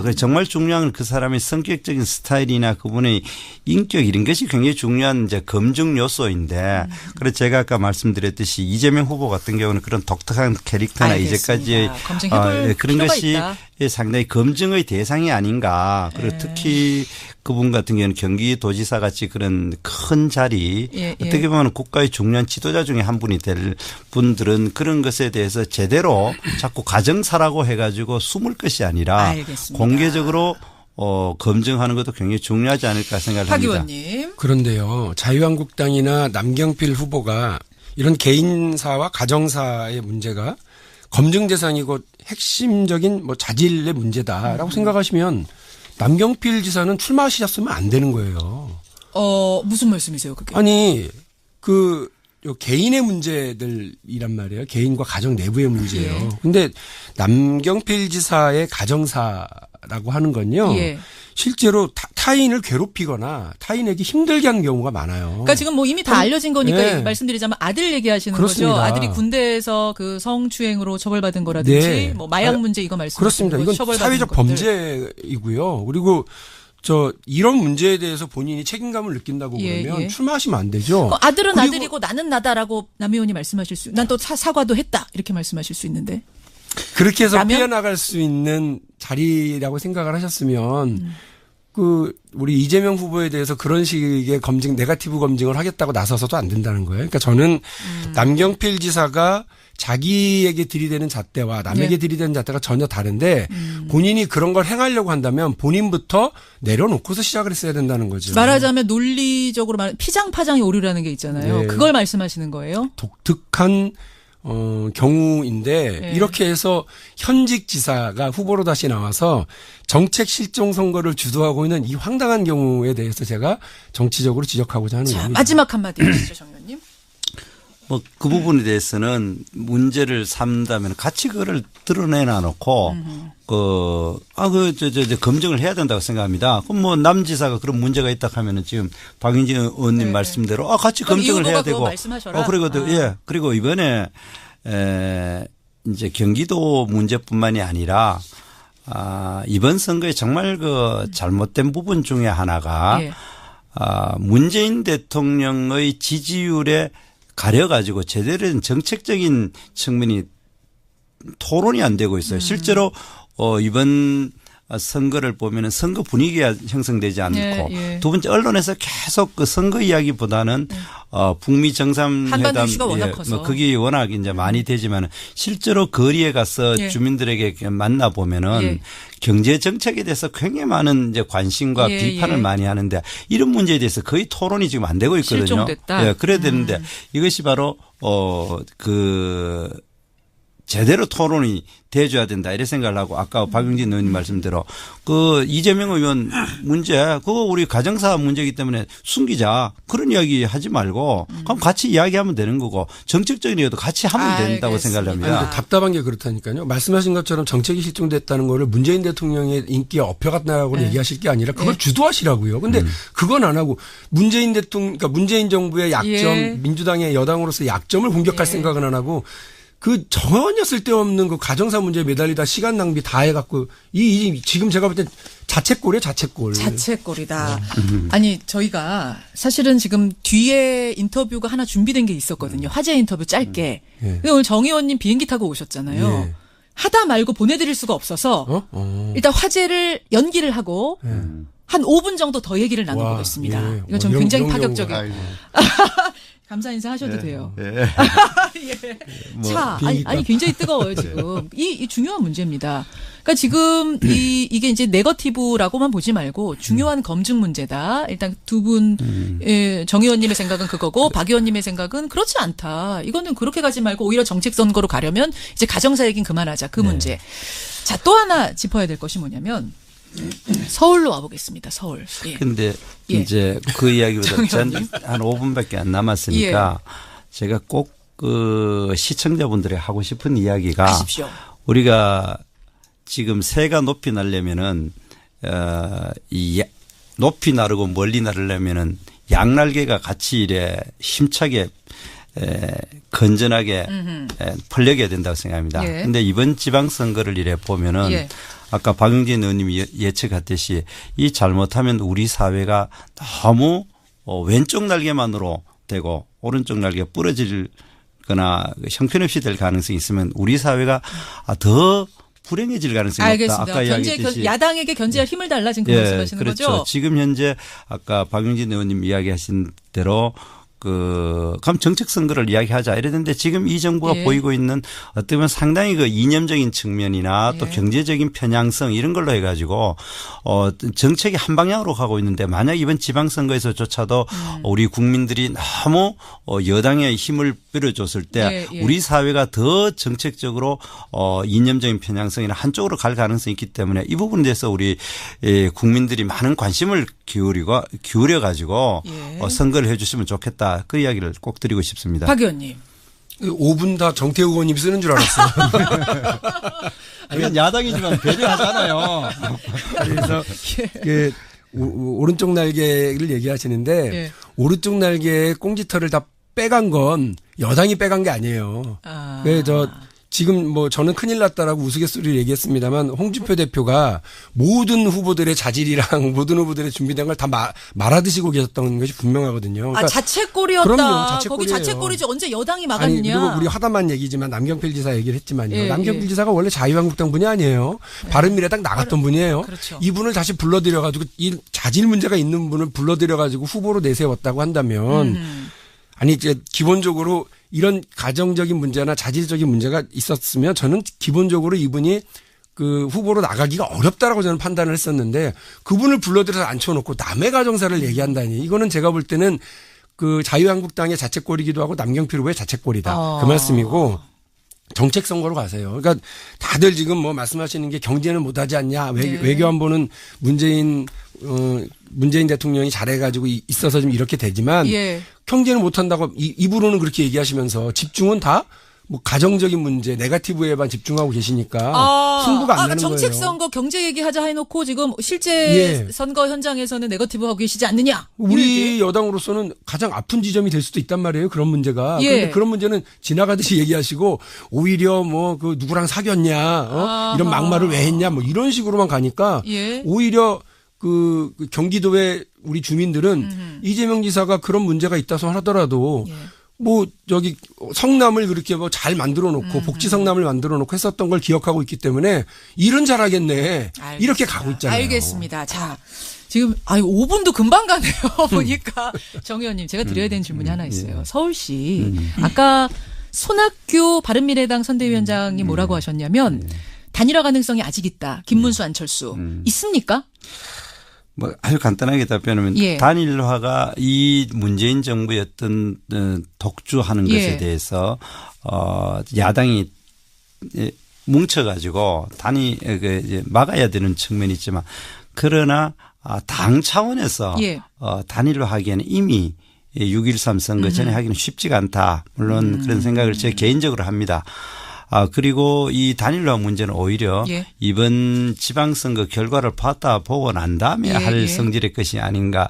Speaker 3: 그래서 정말 중요한 건 그 사람의 성격적인 스타일이나 그분의 인격 이런 것이 굉장히 중요한 이제 검증 요소인데 그래서 제가 아까 말씀드렸듯이 이재명 후보 같은 경우는 그런 독특한 캐릭터나 이제까지의 그런 것이 있다. 상당히 검증의 대상이 아닌가. 그리고 특히 그분 같은 경우는 경기도지사 같이 그런 큰 자리 어떻게 보면 국가의 중요한 지도자 중에 한 분이 될 분들은 그런 것에 대해서 제대로 자꾸 가정사라고 해가지고 숨을 것이 아니라 알겠습니다. 공개적으로 검증하는 것도 굉장히 중요하지 않을까 생각을 합니다.
Speaker 2: 박 의원님.
Speaker 1: 그런데요. 자유한국당이나 남경필 후보가 이런 개인사와 가정사의 문제가 검증 대상이고 핵심적인 뭐 자질의 문제다라고 생각하시면 남경필 지사는 출마하셨으면 안 되는 거예요.
Speaker 2: 무슨 말씀이세요, 그게?
Speaker 1: 아니, 요 개인의 문제들이란 말이에요. 개인과 가정 내부의 문제예요. 예. 근데 남경필 지사의 가정사라고 하는 건요. 예. 실제로 타인을 괴롭히거나 타인에게 힘들게 하는 경우가 많아요.
Speaker 2: 그러니까 지금 뭐 이미 다 알려진 거니까 네. 말씀드리자면 아들 얘기하시는
Speaker 1: 그렇습니다.
Speaker 2: 거죠. 아들이 군대에서 그 성추행으로 처벌받은 거라든지 네. 뭐 마약 문제 이거 말씀하시는
Speaker 1: 그렇습니다. 이건 사회적 범죄이고요. 그리고 이런 문제에 대해서 본인이 책임감을 느낀다고 그러면 출마하시면 안 되죠.
Speaker 2: 아들은 아들이고 나는 나다라고 남 의원이 말씀하실 난 또 사과도 했다 이렇게 말씀하실 수 있는데.
Speaker 1: 그렇게 해서 피어나갈 수 있는 자리라고 생각을 하셨으면 우리 이재명 후보에 대해서 그런 식의 네거티브 검증을 하겠다고 나서서도 안 된다는 거예요. 그러니까 저는 남경필 지사가 자기에게 들이대는 잣대와 남에게 들이대는 잣대가 전혀 다른데 본인이 그런 걸 행하려고 한다면 본인부터 내려놓고서 시작을 했어야 된다는 거죠.
Speaker 2: 말하자면 논리적으로 피장파장이 오류라는 게 있잖아요. 네. 그걸 말씀하시는 거예요?
Speaker 1: 독특한 경우인데 이렇게 해서 현직 지사가 후보로 다시 나와서 정책 실종 선거를 주도하고 있는 이 황당한 경우에 대해서 제가 정치적으로 지적하고자 하는 겁니다.
Speaker 2: 마지막 한마디 해주시죠, 정 의원님.
Speaker 3: 뭐 그 부분에 대해서는 문제를 삼다면 같이 그거를 드러내놔 놓고 검증을 해야 된다고 생각합니다. 그럼 뭐 남지사가 그런 문제가 있다 하면은 지금 박영진 의원님 말씀대로 같이 검증을 해야 되고. 그리고 이번에 이제 경기도 문제뿐만이 아니라 이번 선거에 정말 그 잘못된 부분 중에 하나가 문재인 대통령의 지지율에 가려가지고 제대로 된 정책적인 측면이 토론이 안 되고 있어요. 실제로 이번 선거를 보면은 선거 분위기가 형성되지 않고 두 번째 언론에서 계속 그 선거 이야기보다는 북미 정상회담 뭐 그게 워낙 이제 많이 되지만은 실제로 거리에 가서 주민들에게 만나 보면은 경제 정책에 대해서 굉장히 많은 이제 관심과 비판을 많이 하는데 이런 문제에 대해서 거의 토론이 지금 안 되고 있거든요.
Speaker 2: 실종됐다.
Speaker 3: 그래야 되는데 이것이 바로 제대로 토론이 돼줘야 된다 이런 생각을 하고 아까 박용진 의원님 말씀대로 그 이재명 의원 문제 그거 우리 가정사업 문제이기 때문에 숨기자 그런 이야기 하지 말고 그럼 같이 이야기하면 되는 거고 정책적인 이야기도 같이 하면 된다고 생각을 합니다.
Speaker 1: 아니, 답답한 게 그렇다니까요. 말씀하신 것처럼 정책이 실종됐다는 거를 문재인 대통령의 인기에 엎혀갔다고 얘기하실 게 아니라 그걸 주도하시라고요. 근데 그건 안 하고 문재인 대통령 그러니까 문재인 정부의 약점 민주당의 여당으로서 약점을 공격할 생각은 안 하고 그 전혀 쓸데없는 그 가정사 문제에 매달리다 시간 낭비 다 해갖고 지금 제가 볼 때 자책골이에요, 자책골.
Speaker 2: 자책골이다. 아니 저희가 사실은 지금 뒤에 인터뷰가 하나 준비된 게 있었거든요. 화제 인터뷰 짧게. 근데 오늘 정 의원님 비행기 타고 오셨잖아요. 하다 말고 보내드릴 수가 없어서 일단 화제를 연기를 하고 한 5분 정도 더 얘기를 나눠보겠습니다. 이건 좀 굉장히 파격적인. 감사 인사 하셔도 돼요. 예. 자, 아니 굉장히 뜨거워요 지금. 이 중요한 문제입니다. 그러니까 지금 이게 이제 네거티브라고만 보지 말고 중요한 검증 문제다. 일단 두 분 정 의원님의 생각은 그거고 박 의원님의 생각은 그렇지 않다. 이거는 그렇게 가지 말고 오히려 정책 선거로 가려면 이제 가정사 얘기는 그만하자. 그 문제. 자, 또 하나 짚어야 될 것이 뭐냐면 서울로 와보겠습니다. 서울.
Speaker 3: 그런데 이제 그 이야기보다 한 5분밖에 안 남았으니까 제가 꼭 그 시청자분들이 하고 싶은 이야기가
Speaker 2: 하십시오.
Speaker 3: 우리가 지금 새가 높이 날려면은 높이 나르고 멀리 나르려면은 양날개가 같이 이래 힘차게 건전하게 펄려야 된다고 생각합니다. 그런데 이번 지방선거를 이래 보면은 아까 박용진 의원님이 예측했듯이 이 잘못하면 우리 사회가 너무 왼쪽 날개만으로 되고 오른쪽 날개가 부러질 거나 형편없이 될 가능성이 있으면 우리 사회가 더 불행해질 가능성이
Speaker 2: 알겠습니다.
Speaker 3: 높다. 아까 이야기했듯이.
Speaker 2: 야당에게 견제할 힘을 달라 지금 그 말씀하시는
Speaker 3: 그렇죠.
Speaker 2: 거죠?
Speaker 3: 지금 현재 아까 박용진 의원님 이야기하신 대로 그럼 정책 선거를 이야기하자 이랬는데 지금 이 정부가 보이고 있는 어떻게 보면 상당히 그 이념적인 측면이나 또 경제적인 편향성 이런 걸로 해가지고 정책이 한 방향으로 가고 있는데 만약 이번 지방선거에서조차도 우리 국민들이 너무 여당의 힘을 빌어줬을 때 우리 사회가 더 정책적으로 이념적인 편향성이나 한쪽으로 갈 가능성이 있기 때문에 이 부분에 대해서 우리 국민들이 많은 관심을 기울여 가지고 선거를 해 주시면 좋겠다. 그 이야기를 꼭 드리고 싶습니다.
Speaker 2: 박 의원님.
Speaker 1: 5분 다 정태우 의원님 쓰는 줄 알았어요.
Speaker 3: 아니, 야당이지만 배려하잖아요.
Speaker 1: 그래서 오른쪽 날개를 얘기하시는데 오른쪽 날개의 꽁지털을 다 빼간 건 여당이 빼간 게 아니에요. 그래서 지금 뭐 저는 큰일 났다라고 우스갯소리를 얘기했습니다만 홍준표 대표가 모든 후보들의 자질이랑 모든 후보들의 준비된 걸 다 말아드시고 계셨던 것이 분명하거든요. 그러니까
Speaker 2: 자책골이었다.
Speaker 1: 그럼요, 자책골이에요.
Speaker 2: 거기 자책골이지 언제 여당이 막았느냐.
Speaker 1: 아니, 그리고 우리 하다만 얘기지만 남경필 지사 얘기를 했지만요. 남경필 지사가 원래 자유한국당 분이 아니에요. 바른미래당 나갔던 분이에요.
Speaker 2: 그렇죠.
Speaker 1: 이분을 다시 불러들여가지고 이 자질 문제가 있는 분을 불러들여가지고 후보로 내세웠다고 한다면 아니 이제 기본적으로 이런 가정적인 문제나 자질적인 문제가 있었으면 저는 기본적으로 이분이 그 후보로 나가기가 어렵다라고 저는 판단을 했었는데 그분을 불러들여서 앉혀놓고 남의 가정사를 얘기한다니 이거는 제가 볼 때는 그 자유한국당의 자책골이기도 하고 남경필 후보의 자책골이다. 그 말씀이고 정책 선거로 가세요. 그러니까 다들 지금 뭐 말씀하시는 게 경제는 못하지 않냐. 외교안보는 문재인 대통령이 잘해가지고 있어서 지금 이렇게 되지만 경제는 못한다고 입으로는 그렇게 얘기하시면서 집중은 다 뭐 가정적인 문제, 네거티브에만 집중하고 계시니까 승부가 안 나는
Speaker 2: 정책
Speaker 1: 거예요.
Speaker 2: 선거 경제 얘기하자 해놓고 지금 실제 선거 현장에서는 네거티브하고 계시지 않느냐.
Speaker 1: 우리 여당으로서는 가장 아픈 지점이 될 수도 있단 말이에요. 그런 문제가. 그런데 그런 문제는 지나가듯이 얘기하시고 오히려 뭐 그 누구랑 사귀었냐, 이런 막말을 왜 했냐, 뭐 이런 식으로만 가니까 오히려 그 경기도의 우리 주민들은 이재명 지사가 그런 문제가 있다서 하더라도 뭐 저기 성남을 그렇게 뭐 잘 만들어 놓고 복지 성남을 만들어 놓고 했었던 걸 기억하고 있기 때문에 일은 잘하겠네. 알겠습니다. 이렇게 가고 있잖아요.
Speaker 2: 알겠습니다. 자, 지금 5분도 금방 가네요. 보니까 정 의원님 제가 드려야 되는 질문이 하나 있어요. 서울시 아까 손학규 바른미래당 선대위원장이 뭐라고 하셨냐면 단일화 가능성이 아직 있다. 김문수 안철수 있습니까?
Speaker 3: 뭐 아주 간단하게 답변하면 단일화가 이 문재인 정부의 어떤 독주하는 것에 대해서 야당이 뭉쳐가지고 막아야 되는 측면이 있지만 그러나 당 차원에서
Speaker 2: 예.
Speaker 3: 단일화 하기에는 이미 6.13 선거 전에 하기는 쉽지가 않다. 물론 그런 생각을 제 개인적으로 합니다. 그리고 이 단일화 문제는 오히려
Speaker 2: 예.
Speaker 3: 이번 지방선거 결과를 보고 난 다음에 할 성질의 것이 아닌가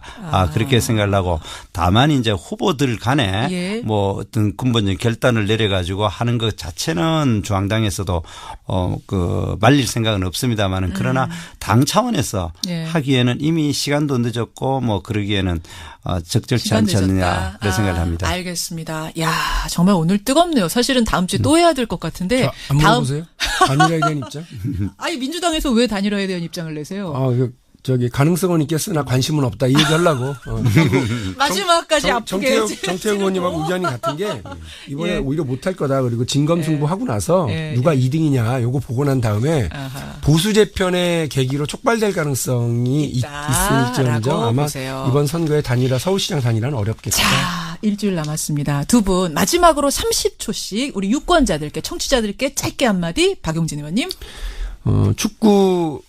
Speaker 3: 그렇게 생각을 하고 다만 이제 후보들 간에 뭐 어떤 근본적 결단을 내려가지고 하는 것 자체는 중앙당에서도 말릴 생각은 없습니다만은 그러나 당 차원에서 하기에는 이미 시간도 늦었고 뭐 그러기에는 적절치 않지 않느냐 그런 생각을 합니다.
Speaker 2: 알겠습니다. 야 정말 오늘 뜨겁네요. 사실은 다음 주에 또 해야 될 것 같은데.
Speaker 1: 안 물어보세요? 단일화에 대한 입장?
Speaker 2: 아니 민주당에서 왜 단일화에 대한 입장을 내세요?
Speaker 1: 가능성은 있겠으나 관심은 없다. 이 얘기 하려고.
Speaker 2: 마지막까지 아프게
Speaker 1: 정태욱 의원님하고 의견이 같은 게 이번에 오히려 못할 거다. 그리고 진검승부 하고 나서 누가 2등이냐 요거 보고 난 다음에 보수 재편의 계기로 촉발될 가능성이 있을지언정 아마 보세요. 이번 선거의 단일화 서울시장 단일화는 어렵겠다.
Speaker 2: 자, 일주일 남았습니다. 두 분 마지막으로 30초씩 우리 유권자들께 청취자들께 짧게 한마디 박용진 의원님.
Speaker 1: 축구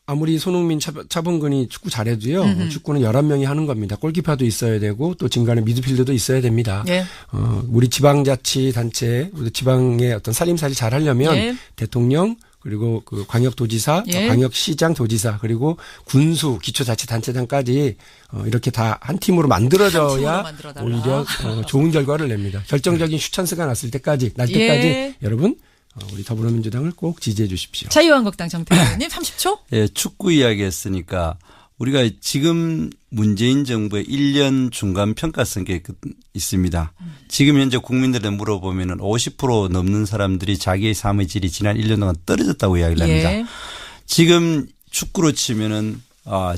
Speaker 1: 아무리 손흥민 차범근이 축구 잘해도요. 축구는 11명이 하는 겁니다. 골키퍼도 있어야 되고 또 중간에 미드필더도 있어야 됩니다. 우리 지방자치단체, 우리 지방의 어떤 살림살이 잘 하려면 대통령 그리고 그 광역도지사, 광역시장 도지사 그리고 군수 기초자치단체장까지 이렇게 다 한 팀으로 만들어져야 오히려 좋은 결과를 냅니다. 결정적인 슈찬스가 날 때까지 여러분 우리 더불어민주당을 꼭 지지해 주십시오.
Speaker 2: 자유한국당 정태욱 의원님 30초.
Speaker 3: 예, 축구 이야기했으니까 우리가 지금 문재인 정부의 1년 중간평가선거에 있습니다. 지금 현재 국민들에 물어보면 50% 넘는 사람들이 자기의 삶의 질이 지난 1년 동안 떨어졌다고 이야기를 합니다. 지금 축구로 치면은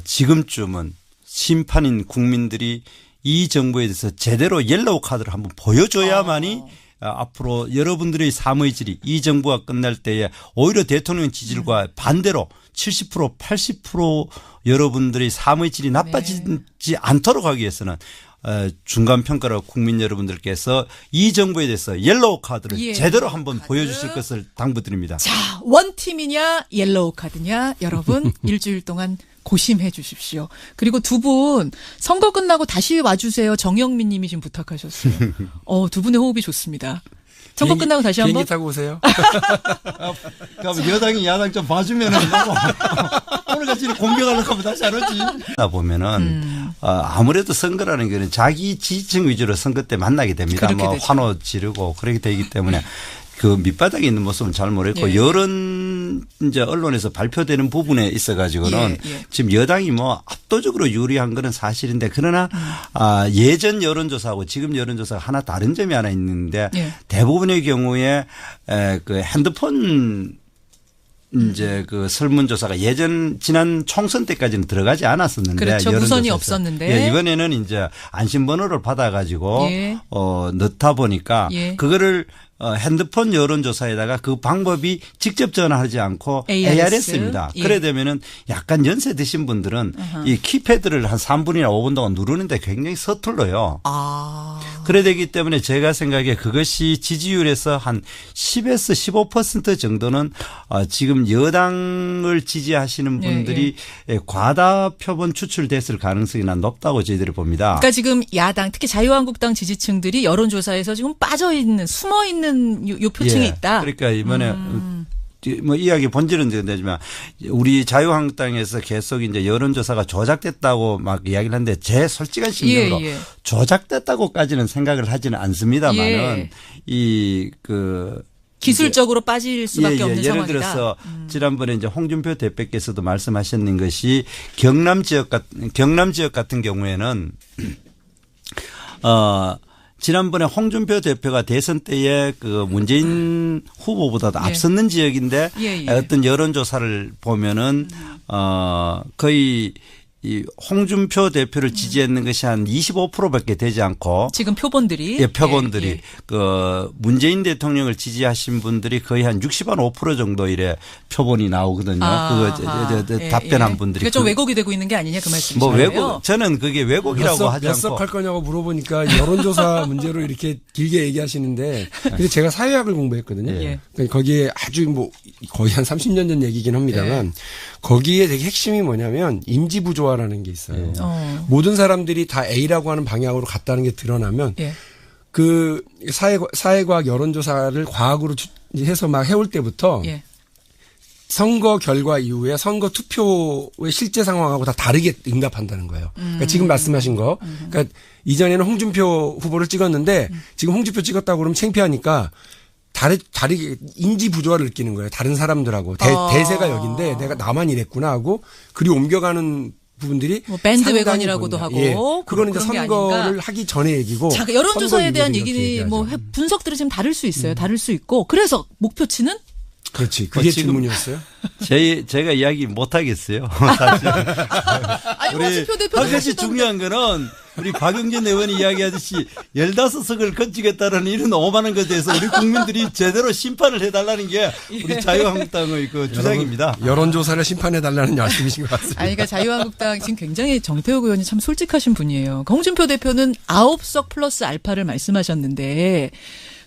Speaker 3: 지금쯤은 심판인 국민들이 이 정부에 대해서 제대로 옐로우 카드를 한번 보여줘야만이 앞으로 여러분들의 삶의 질이 이 정부가 끝날 때에 오히려 대통령 지지율과 반대로 70% 80% 여러분들의 삶의 질이 나빠지지 않도록 하기 위해서는 중간평가로 국민 여러분들께서 이 정부에 대해서 옐로우 카드를 제대로 한번 보여주실 것을 당부드립니다.
Speaker 2: 자, 원팀이냐 옐로우 카드냐 여러분 일주일 동안 고심해 주십시오. 그리고 두 분 선거 끝나고 다시 와주세요. 정영민 님이 지금 부탁하셨어요. 두 분의 호흡이 좋습니다. 선거 끝나고 다시 한번.
Speaker 1: 비행기 타고 오세요.
Speaker 3: 그럼 여당이 야당 좀 봐주면은 오늘같이 공격하려고 하면 다시 안 오지. 보면은 아무래도 선거라는 거는 자기 지지층 위주로 선거 때 만나게 됩니다. 뭐 되죠. 환호 지르고 그렇게 되기 때문에 그 밑바닥에 있는 모습은 잘 모르겠고 여론 이제 언론에서 발표되는 부분에 있어 가지고는 지금 여당이 뭐 압도적으로 유리한 거는 사실인데 그러나 예전 여론조사하고 지금 여론조사가 하나 다른 점이 하나 있는데 대부분의 경우에 그 핸드폰 이제 그 설문조사가 지난 총선 때까지는 들어가지 않았었는데.
Speaker 2: 그렇죠. 무선이 없었는데.
Speaker 3: 예, 이번에는 이제 안심번호를 받아가지고 넣다 보니까 그거를 핸드폰 여론조사에다가 그 방법이 직접 전화하지 않고 ARS입니다. 그래 되면은 약간 연세 드신 분들은 이 키패드를 한 3분이나 5분 동안 누르는데 굉장히 서툴러요. 그래 되기 때문에 제가 생각에 그것이 지지율에서 한 10에서 15% 정도는 지금 여당을 지지하시는 분들이 과다 표본 추출됐을 가능성이 난 높다고 저희들이 봅니다.
Speaker 2: 그러니까 지금 야당 특히 자유한국당 지지층들이 여론조사에서 지금 빠져있는 숨어있는 요 표층이 있다.
Speaker 3: 그러니까 이번에 뭐 이야기 본질은 되지만 우리 자유한국당에서 계속 이제 여론조사가 조작됐다고 막 이야기를 하는데 제 솔직한 심정으로 조작됐다고까지는 생각을 하지는 않습니다만은
Speaker 2: 기술적으로 빠질 수밖에 없는
Speaker 3: 예를
Speaker 2: 상황이다.
Speaker 3: 들어서 지난번에 이제 홍준표 대표께서도 말씀하셨는 것이 경남 지역 같은 경우에는 지난번에 홍준표 대표가 대선 때에 그 문재인 후보보다도 앞섰는 지역인데 어떤 여론조사를 보면은 거의 이 홍준표 대표를 지지했는 것이 한 25%밖에 되지 않고
Speaker 2: 지금 표본들이
Speaker 3: 예, 표본들이 그 문재인 대통령을 지지하신 분들이 거의 한 65% 정도 이래 표본이 나오거든요. 그거 답변한 분들이
Speaker 2: 그게 좀 왜곡이 되고 있는 게 아니냐 그 말씀이시죠?
Speaker 3: 뭐 왜곡 저는 그게 왜곡이라고 하지
Speaker 1: 몇
Speaker 3: 않고
Speaker 1: 석 할 거냐고 물어보니까 여론조사 문제로 이렇게 길게 얘기하시는데 근데 제가 사회학을 공부했거든요.
Speaker 2: 예.
Speaker 1: 그러니까 거기에 아주 뭐 거의 한 30년 전 얘기긴 합니다만 거기에 되게 핵심이 뭐냐면 인지부조화라는 게 있어요. 모든 사람들이 다 A라고 하는 방향으로 갔다는 게 드러나면 그 사회과학 여론조사를 과학으로 해서 막 해올 때부터 선거 결과 이후에 선거 투표의 실제 상황하고 다 다르게 응답한다는 거예요. 그러니까 지금 말씀하신 거. 그러니까 이전에는 홍준표 후보를 찍었는데 지금 홍준표 찍었다고 그러면 창피하니까 다르게 인지 부조화를 느끼는 거예요. 다른 사람들하고. 대세가 여긴데 내가 나만 이랬구나 하고 그리 옮겨가는 부분들이
Speaker 2: 뭐 밴드웨건이라고도 하고
Speaker 1: 예. 그거는 이제 선거를 하기 전에 얘기고
Speaker 2: 자, 여론조사에 대한 얘기는 뭐 분석들이 지금 다를 수 있어요. 다를 수 있고 그래서 목표치는
Speaker 1: 그렇지. 그게 질문이었어요.
Speaker 3: 제가 이야기 못 하겠어요. 사실.
Speaker 2: 아니, 홍준표 대표
Speaker 3: 한 가지 중요한 거는 우리 박영진 의원이 이야기하듯이 15석을 건지겠다라는 이런 오만한 것에 대해서 우리 국민들이 제대로 심판을 해달라는 게 우리 자유한국당의 그 주장입니다.
Speaker 1: 여론조사를 심판해달라는 말씀이신 것 같습니다.
Speaker 2: 아니, 그러니까 자유한국당 지금 굉장히 정태욱 의원이 참 솔직하신 분이에요. 홍준표 대표는 9석 플러스 알파를 말씀하셨는데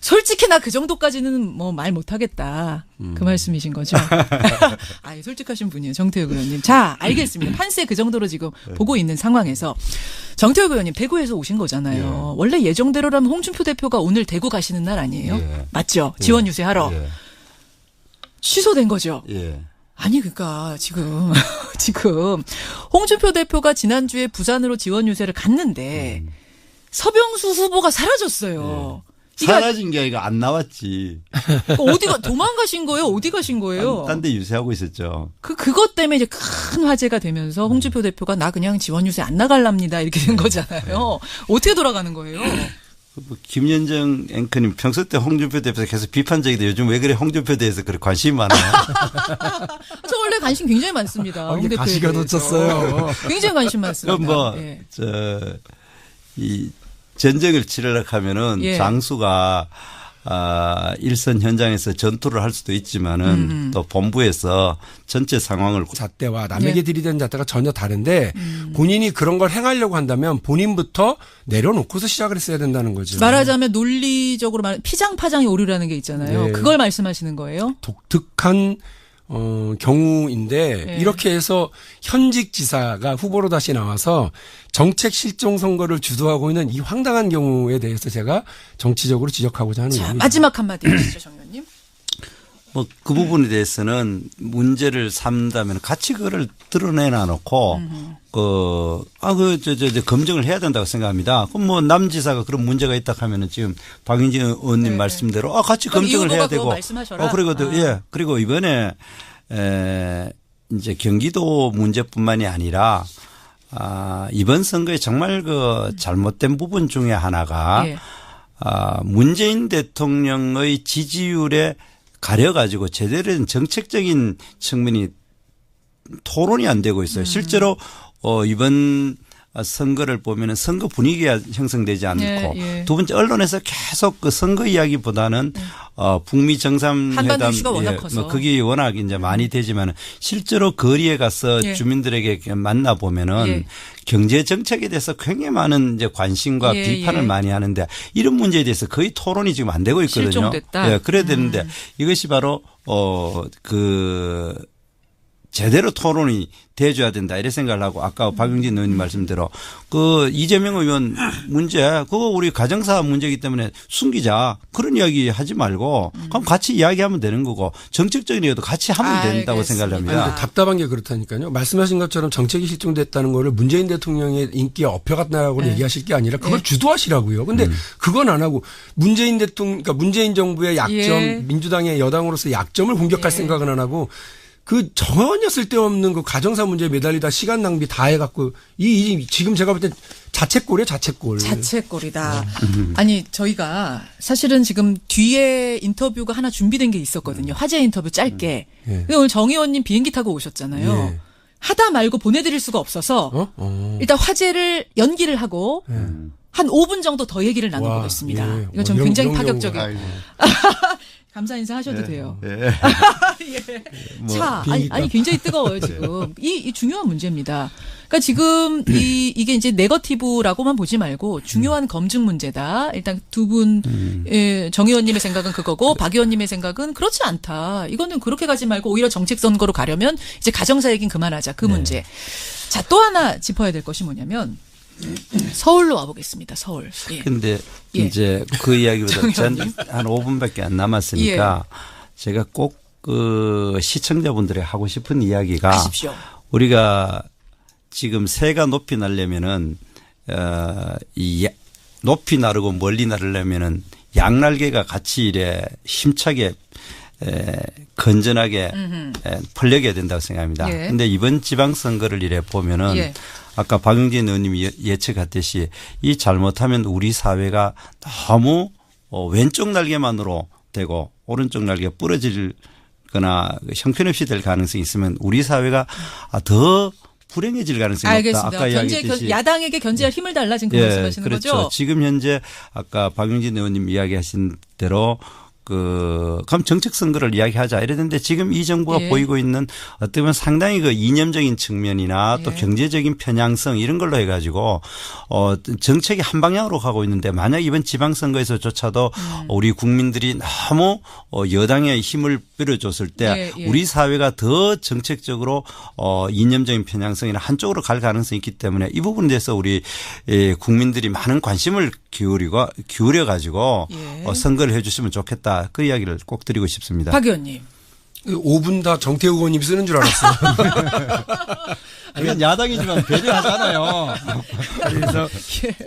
Speaker 2: 솔직히 나 그 정도까지는 뭐 말 못하겠다. 그 말씀이신 거죠. 아니, 솔직하신 분이에요. 정태욱 의원님. 자, 알겠습니다. 판세 그 정도로 지금 보고 있는 상황에서 정태욱 의원님 대구에서 오신 거잖아요. 원래 예정대로라면 홍준표 대표가 오늘 대구 가시는 날 아니에요? 맞죠? 지원 유세하러. 취소된 거죠. 아니 그러니까 지금 홍준표 대표가 지난주에 부산으로 지원 유세를 갔는데 서병수 후보가 사라졌어요.
Speaker 3: 사라진 게 아니라 안 나왔지.
Speaker 2: 어디가 도망가신 거예요? 어디 가신 거예요?
Speaker 3: 딴 데 유세하고 있었죠.
Speaker 2: 그것 때문에 이제 큰 화제가 되면서 홍준표 대표가 나 그냥 지원 유세 안 나갈랍니다 이렇게 된 거잖아요. 어떻게 돌아가는 거예요?
Speaker 3: 김현정 앵커님 평소 때 홍준표 대표에서 계속 비판적인데 요즘 왜 그래 홍준표에 대해서 그렇게 관심이 많아요?
Speaker 2: 저 원래 관심 굉장히 많습니다. 홍 대표에
Speaker 1: 가시가 돋쳤어요.
Speaker 2: 굉장히 관심 많습니다.
Speaker 3: 그럼 이 전쟁을 치르려고 하면은 장수가 일선 현장에서 전투를 할 수도 있지만은 또 본부에서 전체 상황을
Speaker 1: 잣대와 남에게 들이대는 잣대가 전혀 다른데 본인이 그런 걸 행하려고 한다면 본인부터 내려놓고서 시작을 했어야 된다는 거죠.
Speaker 2: 말하자면 논리적으로 피장파장이 오류라는 게 있잖아요. 그걸 말씀하시는 거예요?
Speaker 1: 독특한 경우인데 이렇게 해서 현직 지사가 후보로 다시 나와서 정책 실종 선거를 주도하고 있는 이 황당한 경우에 대해서 제가 정치적으로 지적하고자 하는 겁니다.
Speaker 2: 마지막 한마디 해주시죠, 정 의원님.
Speaker 3: 뭐 그 부분에 대해서는 문제를 삼다면 같이 그거를 드러내놔 놓고 검증을 해야 된다고 생각합니다. 그럼 뭐 남지사가 그런 문제가 있다 하면은 지금 박영진 의원님 말씀대로 같이 검증을 해야 되고. 그리고 이번에 이제 경기도 문제뿐만이 아니라 이번 선거에 정말 그 잘못된 부분 중에 하나가 문재인 대통령의 지지율에 가려가지고 제대로 된 정책적인 측면이 토론이 안 되고 있어요. 실제로 이번 선거를 보면은 선거 분위기가 형성되지 않고 두 번째 언론에서 계속 그 선거 이야기보다는 북미 정상회담 그게 워낙 이제 많이 되지만은 실제로 거리에 가서 주민들에게 만나 보면은 경제 정책에 대해서 굉장히 많은 이제 관심과 비판을 많이 하는데 이런 문제에 대해서 거의 토론이 지금 안 되고 있거든요.
Speaker 2: 실종됐다.
Speaker 3: 그래야 되는데 이것이 바로 제대로 토론이 돼줘야 된다 이런 생각을 하고 아까 박영진 의원님 말씀대로 그 이재명 의원 문제 그거 우리 가정사 문제이기 때문에 숨기자 그런 이야기 하지 말고 그럼 같이 이야기하면 되는 거고 정책적인 이야기도 같이 하면 된다고 생각을 합니다.
Speaker 1: 아니, 답답한 게 그렇다니까요. 말씀하신 것처럼 정책이 실종됐다는 거를 문재인 대통령의 인기에 업혀갔다라고 얘기하실 게 아니라 그걸 주도하시라고요. 근데 그건 안 하고 문재인 대통령 그러니까 문재인 정부의 약점 민주당의 여당으로서 약점을 공격할 생각은 안 하고 그 전혀 쓸데없는 그 가정사 문제에 매달리다 시간 낭비 다 해갖고 지금 제가 볼 때 자책골이에요, 자책골.
Speaker 2: 자책골이다. 아니 저희가 사실은 지금 뒤에 인터뷰가 하나 준비된 게 있었거든요. 화제 인터뷰 짧게. 오늘 정 의원님 비행기 타고 오셨잖아요. 하다 말고 보내드릴 수가 없어서 일단 화제를 연기를 하고 한 5분 정도 더 얘기를 나눠보겠습니다.
Speaker 1: 예.
Speaker 2: 이거 좀 굉장히 파격적이에요.
Speaker 3: 아이고.
Speaker 2: 감사 인사 하셔도 돼요.
Speaker 3: 예.
Speaker 2: 예. 자, 아니 굉장히 뜨거워요 지금. 이 중요한 문제입니다. 그러니까 지금 이게 이제 네거티브라고만 보지 말고 중요한 검증 문제다. 일단 두 분 정 의원님의 생각은 그거고 박 의원님의 생각은 그렇지 않다. 이거는 그렇게 가지 말고 오히려 정책 선거로 가려면 이제 가정사 얘기는 그만하자. 그 문제. 자, 또 하나 짚어야 될 것이 뭐냐면 서울로 와보겠습니다. 서울. 예.
Speaker 3: 근데
Speaker 2: 예.
Speaker 3: 이제 그 이야기보다 전 한 5분밖에 안 남았으니까 제가 꼭 그 시청자분들이 하고 싶은 이야기가
Speaker 2: 하십시오.
Speaker 3: 우리가 지금 새가 높이 날려면은 높이 나르고 멀리 나르려면은 양날개가 같이 이래 힘차게 건전하게 펄려야 된다고 생각합니다. 그런데 이번 지방선거를 이래 보면은 아까 박용진 의원님이 예측했듯이 이 잘못하면 우리 사회가 너무 왼쪽 날개만으로 되고 오른쪽 날개가 부러질 거나 형편없이 될 가능성이 있으면 우리 사회가 더 불행해질 가능성이
Speaker 2: 알겠습니다.
Speaker 3: 없다. 아까 이야기했듯이.
Speaker 2: 야당에게 견제할 힘을 달라 지금 그 말씀하시는
Speaker 3: 그렇죠.
Speaker 2: 거죠?
Speaker 3: 지금 현재 아까 박용진 의원님 이야기하신 대로 그럼 정책 선거를 이야기하자 이랬는데 지금 이 정부가 보이고 있는 어떻게 보면 상당히 그 이념적인 측면이나 또 경제적인 편향성 이런 걸로 해가지고 정책이 한 방향으로 가고 있는데 만약 이번 지방선거에서조차도 우리 국민들이 너무 여당의 힘을 빌어줬을 때 우리 사회가 더 정책적으로 이념적인 편향성이나 한쪽으로 갈 가능성이 있기 때문에 이 부분에 대해서 우리 국민들이 많은 관심을 기울여 가지고 선거를 해 주시면 좋겠다. 그 이야기를 꼭 드리고 싶습니다.
Speaker 2: 박 의원님.
Speaker 1: 5분 다 정태우 의원님이 쓰는 줄 알았어요.
Speaker 3: 그건 야당이지만 배려하잖아요.
Speaker 1: 그래서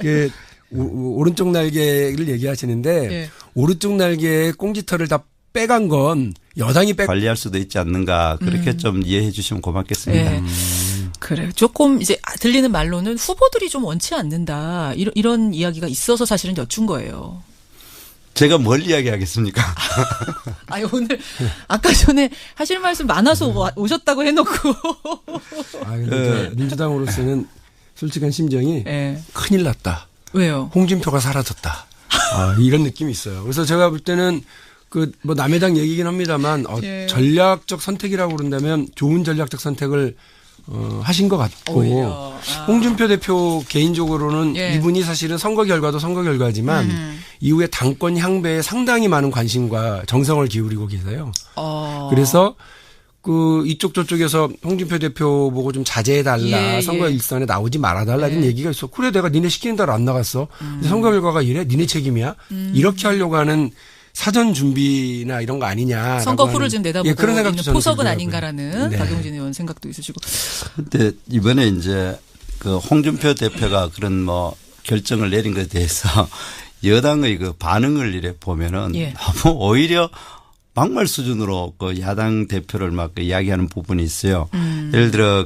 Speaker 1: 그 오른쪽 날개를 얘기하시는데 오른쪽 날개의 꽁지털을 다 빼간 건 여당이
Speaker 3: 관리할 수도 있지 않는가 그렇게 좀 이해해 주시면 고맙겠습니다.
Speaker 2: 그래. 조금 이제 들리는 말로는 후보들이 좀 원치 않는다. 이런 이야기가 있어서 사실은 여쭌 거예요.
Speaker 3: 제가 뭘 이야기하겠습니까?
Speaker 2: 아니 오늘 아까 전에 하실 말씀 많아서 오셨다고 해놓고.
Speaker 1: 근데 민주당으로서는 솔직한 심정이 큰일 났다.
Speaker 2: 왜요?
Speaker 1: 홍준표가 사라졌다. 이런 느낌이 있어요. 그래서 제가 볼 때는 뭐 남의 당 얘기긴 합니다만 전략적 선택이라고 그런다면 좋은 전략적 선택을 하신 것 같고 홍준표 대표 개인적으로는 이분이 사실은 선거 결과도 선거 결과지만 이후에 당권 향배에 상당히 많은 관심과 정성을 기울이고 계세요. 그래서 이쪽 저쪽에서 홍준표 대표 보고 좀 자제해달라. 선거 일선에 나오지 말아달라. 이런 얘기가 있어. 그래 내가 니네 시키는 대로 안 나갔어. 근데 선거 결과가 이래? 니네 책임이야? 이렇게 하려고 하는 사전 준비나 이런 거 아니냐.
Speaker 2: 선거 후를 지금 내다보고
Speaker 1: 그런
Speaker 2: 있는 포석은
Speaker 1: 들더라고요.
Speaker 2: 아닌가라는 박용진 의원 생각도 있으시고.
Speaker 3: 근데 이번에 이제 그 홍준표 대표가 그런 뭐 결정을 내린 것에 대해서 여당의 그 반응을 이래 보면은 너무 오히려 막말 수준으로 그 야당 대표를 막 이야기하는 부분이 있어요. 예를 들어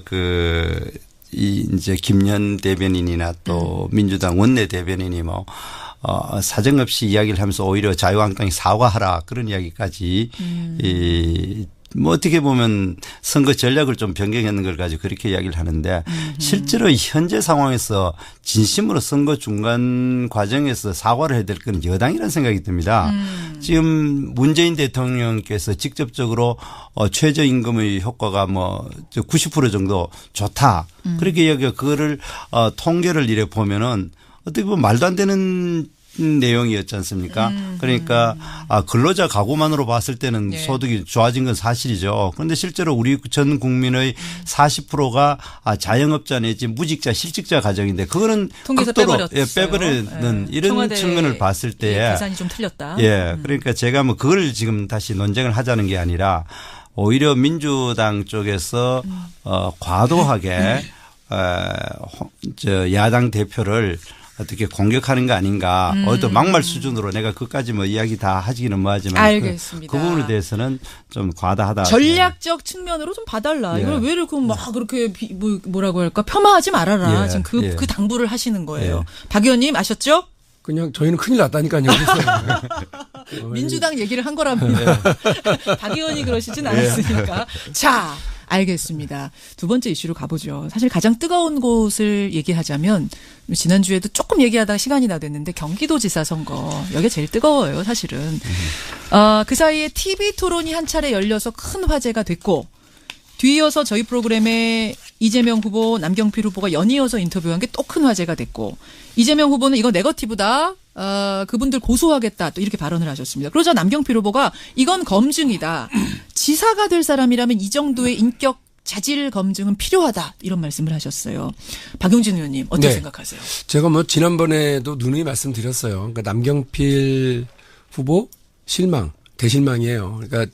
Speaker 3: 이제 김연 대변인이나 또 민주당 원내 대변인이 뭐 사정없이 이야기를 하면서 오히려 자유한국당이 사과하라 그런 이야기까지 뭐 어떻게 보면 선거 전략을 좀 변경했는 걸 가지고 그렇게 이야기를 하는데 실제로 현재 상황에서 진심으로 선거 중간 과정에서 사과를 해야 될 건 여당이라는 생각이 듭니다. 지금 문재인 대통령께서 직접적으로 최저임금의 효과가 뭐 90% 정도 좋다. 그렇게 이야기가 그거를 통계를 이래 보면은 어떻게 보면 말도 안 되는 내용이었지 않습니까? 그러니까 근로자 가구만으로 봤을 때는 소득이 좋아진 건 사실이죠. 그런데 실제로 우리 전 국민의 40%가 자영업자 내지 무직자 실직자 가정인데 그거는
Speaker 2: 통계에서
Speaker 3: 빼버리는 이런 측면을 봤을 때에
Speaker 2: 계산이 좀 틀렸다.
Speaker 3: 그러니까 제가 뭐 그걸 지금 다시 논쟁을 하자는 게 아니라 오히려 민주당 쪽에서 과도하게 야당 대표를 어떻게 공격하는 거 아닌가. 어떤 막말 수준으로 내가 그까지 뭐 이야기 다 하기는 뭐하지만
Speaker 2: 알겠습니다.
Speaker 3: 그 부분에 대해서는 좀 과다하다.
Speaker 2: 전략적 측면으로 좀 봐달라. 이걸 왜 이렇게 막 그렇게 뭐라고 할까 폄하하지 말아라. 지금 그 당부를 하시는 거예요. 박 의원님 아셨죠?
Speaker 1: 그냥 저희는 큰일 났다니까요.
Speaker 2: 민주당 얘기를 한 거랍니다. 박 의원이 그러시진 않았으니까. 자. 알겠습니다. 두 번째 이슈로 가보죠. 사실 가장 뜨거운 곳을 얘기하자면 지난주에도 조금 얘기하다가 시간이 다 됐는데 경기도지사 선거. 여기가 제일 뜨거워요, 사실은. 그 사이에 TV 토론이 한 차례 열려서 큰 화제가 됐고 뒤이어서 저희 프로그램에 이재명 후보, 남경필 후보가 연이어서 인터뷰한 게 또 큰 화제가 됐고 이재명 후보는 이거 네거티브다. 그분들 고소하겠다. 또 이렇게 발언을 하셨습니다. 그러자 남경필 후보가 이건 검증이다. 지사가 될 사람이라면 이 정도의 인격 자질 검증은 필요하다. 이런 말씀을 하셨어요. 박용진 의원님 어떻게 생각하세요?
Speaker 1: 제가 뭐 지난번에도 누누이 말씀드렸어요. 그러니까 남경필 후보 대실망이에요. 그러니까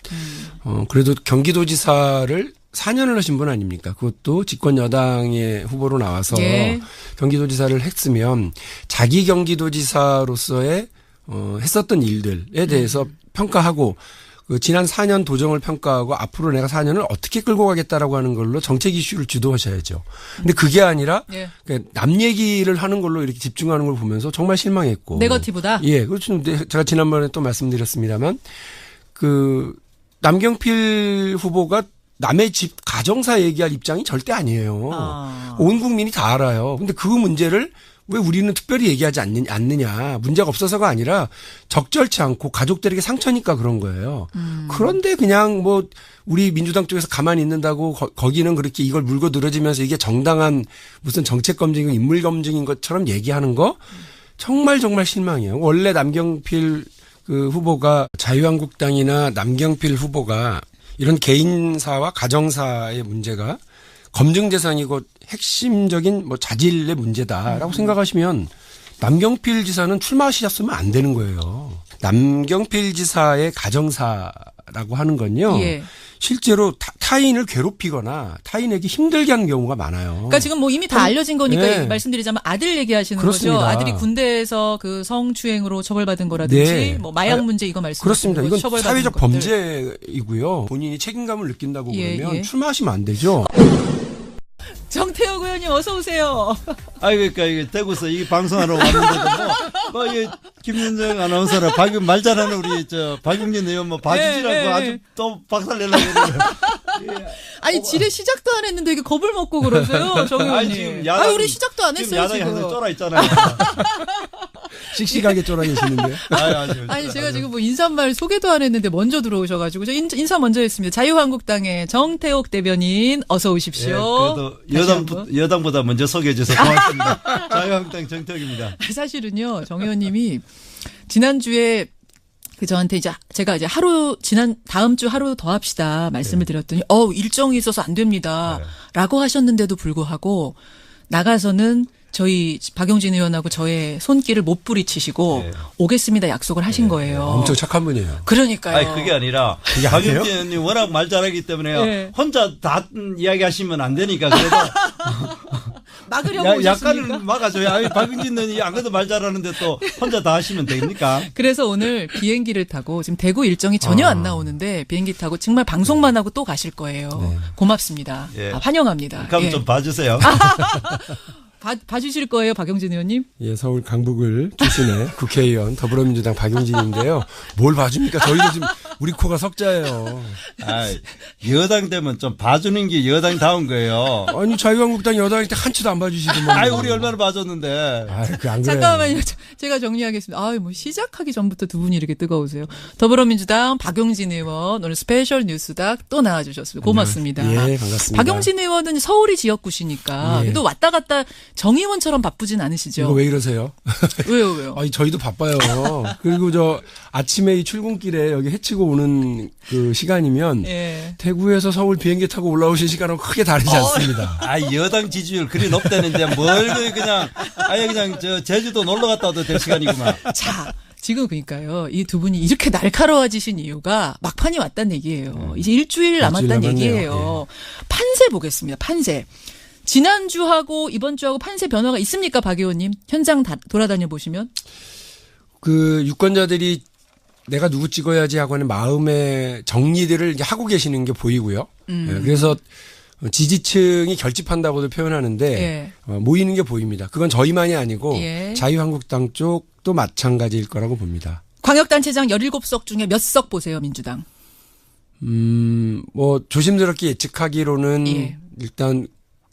Speaker 1: 그래도 경기도지사를 4년을 하신 분 아닙니까? 그것도 집권 여당의 후보로 나와서 경기도지사를 했으면 자기 경기도지사로서의 했었던 일들에 대해서 평가하고 그 지난 4년 도정을 평가하고 앞으로 내가 4년을 어떻게 끌고 가겠다라고 하는 걸로 정책 이슈를 주도하셔야죠. 근데 그게 아니라 남 얘기를 하는 걸로 이렇게 집중하는 걸 보면서 정말 실망했고.
Speaker 2: 네거티브다?
Speaker 1: 예. 그렇죠. 제가 지난번에 또 말씀드렸습니다만 그 남경필 후보가 남의 집 가정사 얘기할 입장이 절대 아니에요. 온 국민이 다 알아요. 근데 그 문제를 왜 우리는 특별히 얘기하지 않느냐. 문제가 없어서가 아니라 적절치 않고 가족들에게 상처니까 그런 거예요. 그런데 그냥 뭐 우리 민주당 쪽에서 가만히 있는다고 거기는 그렇게 이걸 물고 늘어지면서 이게 정당한 무슨 정책 검증이고 인물 검증인 것처럼 얘기하는 거 정말 실망이에요. 원래 남경필 그 후보가 자유한국당이나 남경필 후보가 이런 개인사와 가정사의 문제가 검증 대상이고 핵심적인 뭐 자질의 문제다라고 생각하시면 남경필 지사는 출마하셨으면 안 되는 거예요. 남경필 지사의 가정사라고 하는 건요. 실제로 타인을 괴롭히거나 타인에게 힘들게 하는 경우가 많아요.
Speaker 2: 그러니까 지금 뭐 이미 다 알려진 거니까 말씀드리자면 아들 얘기하시는
Speaker 1: 그렇습니다.
Speaker 2: 거죠. 아들이 군대에서 그 성추행으로 처벌받은 거라든지 뭐 마약 문제 이거 말씀하시는
Speaker 1: 거죠. 그렇습니다. 이건 사회적 범죄이고요. 본인이 책임감을 느낀다고 그러면 출마하시면 안 되죠.
Speaker 2: 정태욱 의원님 어서 오세요.
Speaker 3: 그러니까 이게 대구에서 이 방송하러 왔는데도 뭐 이 김윤정 아나운서랑 말 잘하는 우리 박용진 의원 뭐 봐주시라고 아주 또 박살내려고 그러네요.
Speaker 2: 아니 지뢰 시작도 안 했는데 이게 겁을 먹고 그러세요, 정 의원님.
Speaker 3: 우리
Speaker 2: 시작도 안 했어요.
Speaker 3: 야당이 항상 쫄아 있잖아요.
Speaker 1: 씩씩하게 쫄아계시는데요.
Speaker 2: 아니 제가 지금 뭐 인사말 소개도 안 했는데 먼저 들어오셔가지고 저 인사 먼저 했습니다. 자유한국당의 정태욱 대변인 어서 오십시오.
Speaker 3: 그래도 여당보다 먼저 소개해 주셔서 고맙습니다. 자유한국당 정태욱입니다.
Speaker 2: 사실은요, 정 의원님이 지난주에 저한테 제가 다음 주 하루 더 합시다 말씀을 드렸더니 일정이 있어서 안 됩니다라고 하셨는데도 불구하고 나가서는 저희 박용진 의원하고 저의 손길을 못 부리치시고 오겠습니다 약속을 하신 거예요.
Speaker 1: 엄청 착한 분이에요.
Speaker 2: 그러니까요.
Speaker 3: 그게 아니라 박용진 의원님 워낙 말 잘하기 때문에요. 혼자 다 이야기하시면 안 되니까 그래도
Speaker 2: 막으려고
Speaker 3: 약간은 막아줘요. 박용진 의원이 안 그래도 말 잘하는데 또 혼자 다 하시면 됩니까?
Speaker 2: 그래서 오늘 비행기를 타고 지금 대구 일정이 전혀 안 나오는데 비행기 타고 정말 방송만 하고 또 가실 거예요. 고맙습니다. 환영합니다.
Speaker 3: 그럼 좀 봐주세요.
Speaker 2: 봐주실 거예요, 박용진 의원님?
Speaker 1: 예, 서울 강북을 출신의 국회의원 더불어민주당 박용진인데요. 뭘 봐줍니까? 저희도 지금 우리 코가 석자예요.
Speaker 3: 여당 되면 좀 봐주는 게 여당다운 거예요.
Speaker 1: 아니 자유한국당 여당일 때 한치도 안 봐주시더만.
Speaker 3: 우리 얼마나 봐줬는데.
Speaker 1: 안
Speaker 2: 잠깐만요. 제가 정리하겠습니다. 뭐 시작하기 전부터 두 분이 이렇게 뜨거우세요. 더불어민주당 박용진 의원 오늘 스페셜 뉴스닥 또 나와주셨습니다. 고맙습니다.
Speaker 1: 예, 반갑습니다.
Speaker 2: 박용진 의원은 서울이 지역구시니까 그래도 왔다 갔다 정 의원처럼 바쁘진 않으시죠?
Speaker 1: 이거 왜 이러세요?
Speaker 2: 왜요?
Speaker 1: 저희도 바빠요. 그리고 아침에 이 출근길에 여기 해치고 오는 그 시간이면 대구에서 서울 비행기 타고 올라오신 시간은 크게 다르지 않습니다.
Speaker 3: 여당 지지율 그리 높다는데 뭘 그냥 제주도 놀러 갔다 와도 될 시간이구만.
Speaker 2: 자. 지금 그러니까요. 이 두 분이 이렇게 날카로워지신 이유가 막판이 왔다는 얘기예요. 이제 일주일 남았다는 얘기예요. 판세 보겠습니다. 판세. 지난주하고 이번 주하고 판세 변화가 있습니까, 박 의원님? 현장 돌아다녀 보시면? 그
Speaker 1: 유권자들이 내가 누구 찍어야지 하고 하는 마음의 정리들을 이제 하고 계시는 게 보이고요. 그래서 지지층이 결집한다고도 표현하는데 모이는 게 보입니다. 그건 저희만이 아니고 자유한국당 쪽도 마찬가지일 거라고 봅니다.
Speaker 2: 광역단체장 17석 중에 몇 석 보세요, 민주당?
Speaker 1: 뭐 조심스럽게 예측하기로는
Speaker 2: 예.
Speaker 1: 일단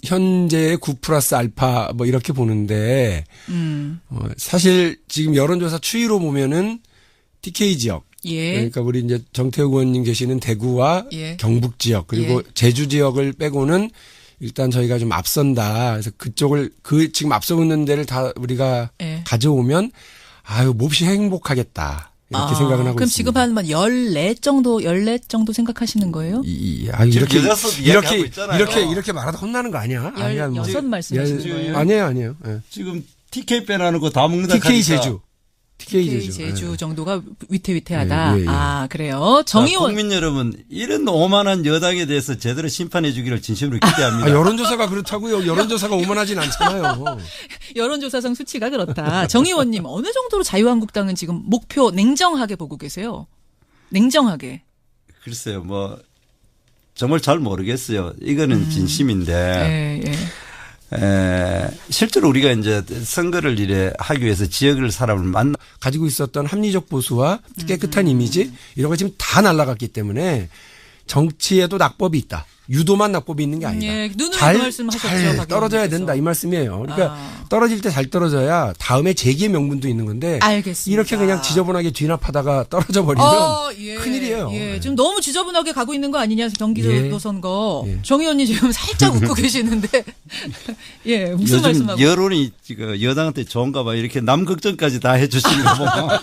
Speaker 1: 현재의 9플러스 알파 뭐 이렇게 보는데 사실 지금 여론조사 추이로 보면은 TK 지역
Speaker 2: 예.
Speaker 1: 그러니까 우리 이제 정태욱 의원님 계시는 대구와
Speaker 2: 예.
Speaker 1: 경북 지역 그리고
Speaker 2: 예.
Speaker 1: 제주 지역을 빼고는 일단 저희가 좀 앞선다. 그래서 그쪽을 지금 앞서고 있는 데를 다 우리가
Speaker 2: 예.
Speaker 1: 가져오면 아유 몹시 행복하겠다. 이렇게 생각은 하고
Speaker 2: 그럼
Speaker 1: 있습니다.
Speaker 2: 지금 한 14 정도 생각하시는 거예요?
Speaker 1: 이렇게 말하다 혼나는 거 아니야?
Speaker 2: 16 말씀하시는 거예요?
Speaker 1: 아니에요. 예.
Speaker 3: 지금 TK 빼라는 거 다 먹는다.
Speaker 1: TK 제주.
Speaker 2: TK 제주
Speaker 1: 예.
Speaker 2: 정도가 위태위태하다.
Speaker 1: 예, 예.
Speaker 2: 아, 그래요? 정의원.
Speaker 3: 국민 여러분, 이런 오만한 여당에 대해서 제대로 심판해 주기를 진심으로 기대합니다.
Speaker 1: 여론조사가 그렇다고요. 여론조사가 오만하진 않잖아요.
Speaker 2: 여론조사상 수치가 그렇다. 정의원님, 어느 정도로 자유한국당은 지금 목표 냉정하게 보고 계세요? 냉정하게.
Speaker 3: 글쎄요, 뭐 정말 잘 모르겠어요. 이거는 진심인데.
Speaker 2: 예, 예.
Speaker 3: 실제로 우리가 이제 선거를 이래 하기 위해서 지역을 사람을 만나
Speaker 1: 가지고 있었던 합리적 보수와 깨끗한 이미지 이런 거 지금 다 날아갔기 때문에 정치에도 낙법이 있다. 유도만 낙법이 있는 게 아니다.
Speaker 2: 예, 눈으로
Speaker 1: 잘,
Speaker 2: 그 말씀하셨죠,
Speaker 1: 잘 떨어져야
Speaker 2: 박의원님께서.
Speaker 1: 된다 이 말씀이에요. 그러니까 떨어질 때 잘 떨어져야 다음에 재기의 명분도 있는 건데
Speaker 2: 알겠습니다.
Speaker 1: 이렇게 그냥 지저분하게 뒤납하다가 떨어져 버리면
Speaker 2: 예,
Speaker 1: 큰일이에요.
Speaker 2: 예, 지금 너무 지저분하게 가고 있는 거 아니냐 경기도
Speaker 1: 예.
Speaker 2: 선거.
Speaker 1: 예.
Speaker 2: 정 의원님 지금 살짝 웃고 계시는데 예 무슨
Speaker 3: 요즘
Speaker 2: 말씀하고?
Speaker 3: 여론이 지금 여당한테 좋은가 봐. 이렇게 남 걱정까지 다 해주시는 거 보면.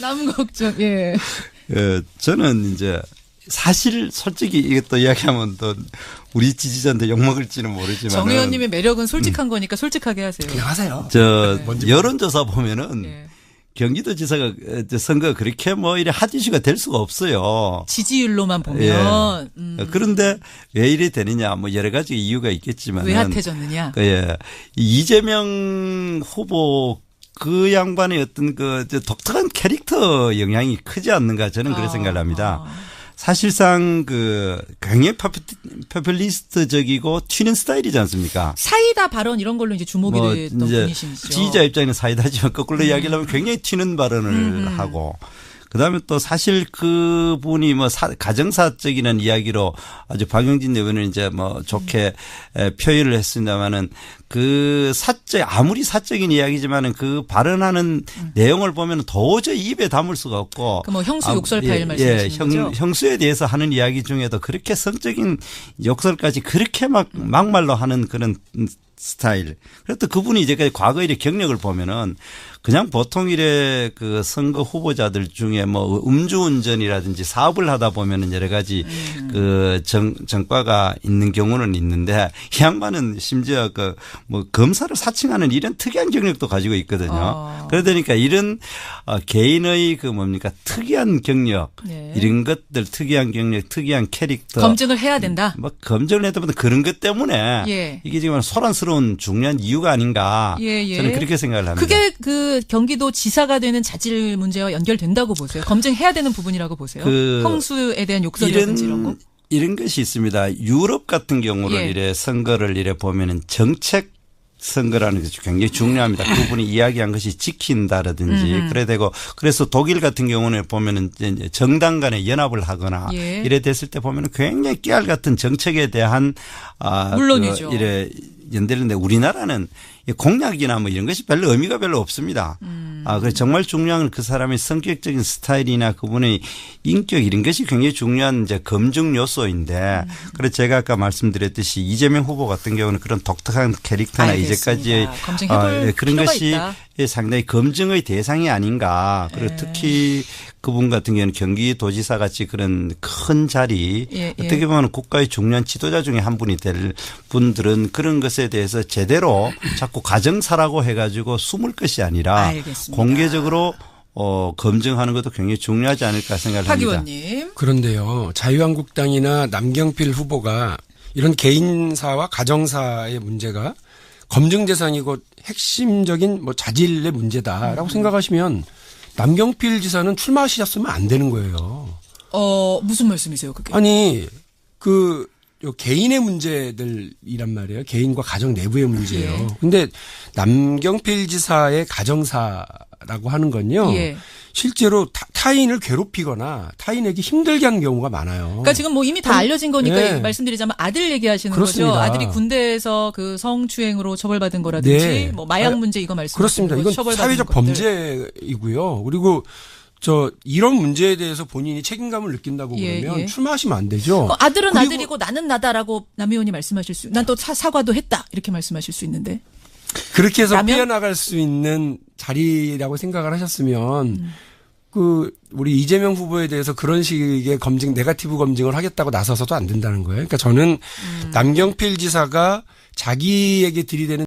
Speaker 2: 남 걱정. 예.
Speaker 3: 저는 이제 사실 솔직히 이것도 이야기하면 또 우리 지지자한테 욕먹을지는 모르지만.
Speaker 2: 정 의원님의 매력은 솔직한 거니까 솔직하게 하세요.
Speaker 1: 그냥 하세요.
Speaker 3: 여론조사 보면은
Speaker 2: 예.
Speaker 3: 경기도지사가 선거 그렇게 뭐 이래 핫 이슈가 될 수가 없어요.
Speaker 2: 지지율로만 보면
Speaker 3: 그런데 왜 이래 되느냐 뭐 여러 가지 이유가 있겠지만.
Speaker 2: 왜 핫해졌느냐?
Speaker 3: 예. 이재명 후보 그 양반의 어떤 그 독특한 캐릭터 영향이 크지 않는가 저는 그렇게 생각을 합니다. 사실상 그 굉장히 포퓰리스트적이고 튀는 스타일이지 않습니까?
Speaker 2: 사이다 발언 이런 걸로 이제 주목이 됐던 분이시죠.
Speaker 3: 지지자 입장에는 사이다지만 거꾸로 이야기를 하면 굉장히 튀는 발언을 하고 그다음에 또 사실 그분이 뭐 가정사적인 이야기로 아주 박용진 의원은 이제 뭐 좋게 표현을 했습니다마는 그 아무리 사적인 이야기지만은 그 발언하는 내용을 보면 도저히 입에 담을 수가 없고.
Speaker 2: 그 뭐 형수 욕설 파일 말씀하시는 거죠?
Speaker 3: 형수에 대해서 하는 이야기 중에도 그렇게 성적인 욕설까지 그렇게 막말로 하는 그런 스타일. 그래도 그분이 이제까지 과거 일의 경력을 보면은 그냥 보통 일의 그 선거 후보자들 중에 뭐 음주운전이라든지 사업을 하다 보면은 여러 가지 그 정과가 있는 경우는 있는데 이 양반은 심지어 그 뭐 검사를 사칭하는 이런 특이한 경력도 가지고 있거든요. 그러다 보니까 이런 개인의 그 뭡니까 특이한 경력
Speaker 2: 네.
Speaker 3: 이런 것들 특이한 경력 특이한 캐릭터
Speaker 2: 검증을 해야 된다.
Speaker 3: 뭐 검증을 해도 그런 것 때문에
Speaker 2: 예.
Speaker 3: 이게 지금 소란스러운 중요한 이유가 아닌가
Speaker 2: 예.
Speaker 3: 저는 그렇게 생각을 합니다.
Speaker 2: 그게 그 경기도 지사가 되는 자질 문제와 연결된다고 보세요. 검증해야 되는 부분이라고 보세요. 형수에 대한 욕설이라든지 이런 거.
Speaker 3: 이런 것이 있습니다. 유럽 같은 경우를
Speaker 2: 예.
Speaker 3: 이래 선거를 이래 보면은 정책 선거라는 것이 굉장히 중요합니다. 그분이 이야기한 것이 지킨다라든지 그래 되고 그래서 독일 같은 경우는 보면은 이제 정당 간에 연합을 하거나
Speaker 2: 예.
Speaker 3: 이래 됐을 때 보면은 굉장히 깨알 같은 정책에 대한
Speaker 2: 물론이죠.
Speaker 3: 이래 연대는데 우리나라는 공약이나 뭐 이런 것이 별로 의미가 별로 없습니다. 그래서 정말 중요한 건 그 사람의 성격적인 스타일이나 그분의 인격 이런 것이 굉장히 중요한 이제 검증 요소인데 그래서 제가 아까 말씀드렸듯이 이재명 후보 같은 경우는 그런 독특한 캐릭터나
Speaker 2: 알겠습니다.
Speaker 3: 이제까지
Speaker 2: 검증해볼
Speaker 3: 그런
Speaker 2: 필요가
Speaker 3: 것이
Speaker 2: 있다.
Speaker 3: 상당히 검증의 대상이 아닌가. 그리고 특히 그분 같은 경우는 경기도지사 같이 그런 큰 자리 어떻게 보면 국가의 중요한 지도자 중에 한 분이 될 분들은 그런 것에 대해서 제대로 자꾸 가정사라고 해가지고 숨을 것이 아니라
Speaker 2: 알겠습니다.
Speaker 3: 공개적으로 검증하는 것도 굉장히 중요하지 않을까 생각을
Speaker 2: 박
Speaker 3: 합니다.
Speaker 2: 의원님.
Speaker 1: 그런데요. 자유한국당이나 남경필 후보가 이런 개인사와 가정사의 문제가 검증 대상이고 핵심적인 뭐 자질의 문제다라고 생각하시면 남경필 지사는 출마하셨으면 안 되는 거예요.
Speaker 2: 무슨 말씀이세요, 그게?
Speaker 1: 아니, 요 개인의 문제들이란 말이에요. 개인과 가정 내부의 문제예요. 근데 남경필 지사의 가정사를 지사라고 하는 건요.
Speaker 2: 예.
Speaker 1: 실제로 타인을 괴롭히거나 타인에게 힘들게 하는 경우가 많아요.
Speaker 2: 그러니까 지금 뭐 이미 다 알려진 거니까
Speaker 1: 네.
Speaker 2: 말씀드리자면 아들 얘기하시는
Speaker 1: 그렇습니다.
Speaker 2: 거죠. 아들이 군대에서 그 성추행으로 처벌받은 거라든지
Speaker 1: 네.
Speaker 2: 뭐 마약 문제 이거 말씀하시는
Speaker 1: 그렇습니다.
Speaker 2: 거
Speaker 1: 이건
Speaker 2: 처벌받은
Speaker 1: 사회적
Speaker 2: 것들.
Speaker 1: 범죄이고요. 그리고 이런 문제에 대해서 본인이 책임감을 느낀다고
Speaker 2: 예,
Speaker 1: 그러면
Speaker 2: 예.
Speaker 1: 출마하시면 안 되죠.
Speaker 2: 아들은
Speaker 1: 그리고
Speaker 2: 아들이고 나는 나다라고 남 의원이 말씀하실 수, 난 또 사과도 했다 이렇게 말씀하실 수 있는데.
Speaker 1: 그렇게 해서
Speaker 2: 라면?
Speaker 1: 피해나갈 수 있는 자리라고 생각을 하셨으면 우리 이재명 후보에 대해서 그런 식의 네거티브 검증을 하겠다고 나서서도 안 된다는 거예요. 그러니까 저는 남경필 지사가 자기에게 들이대는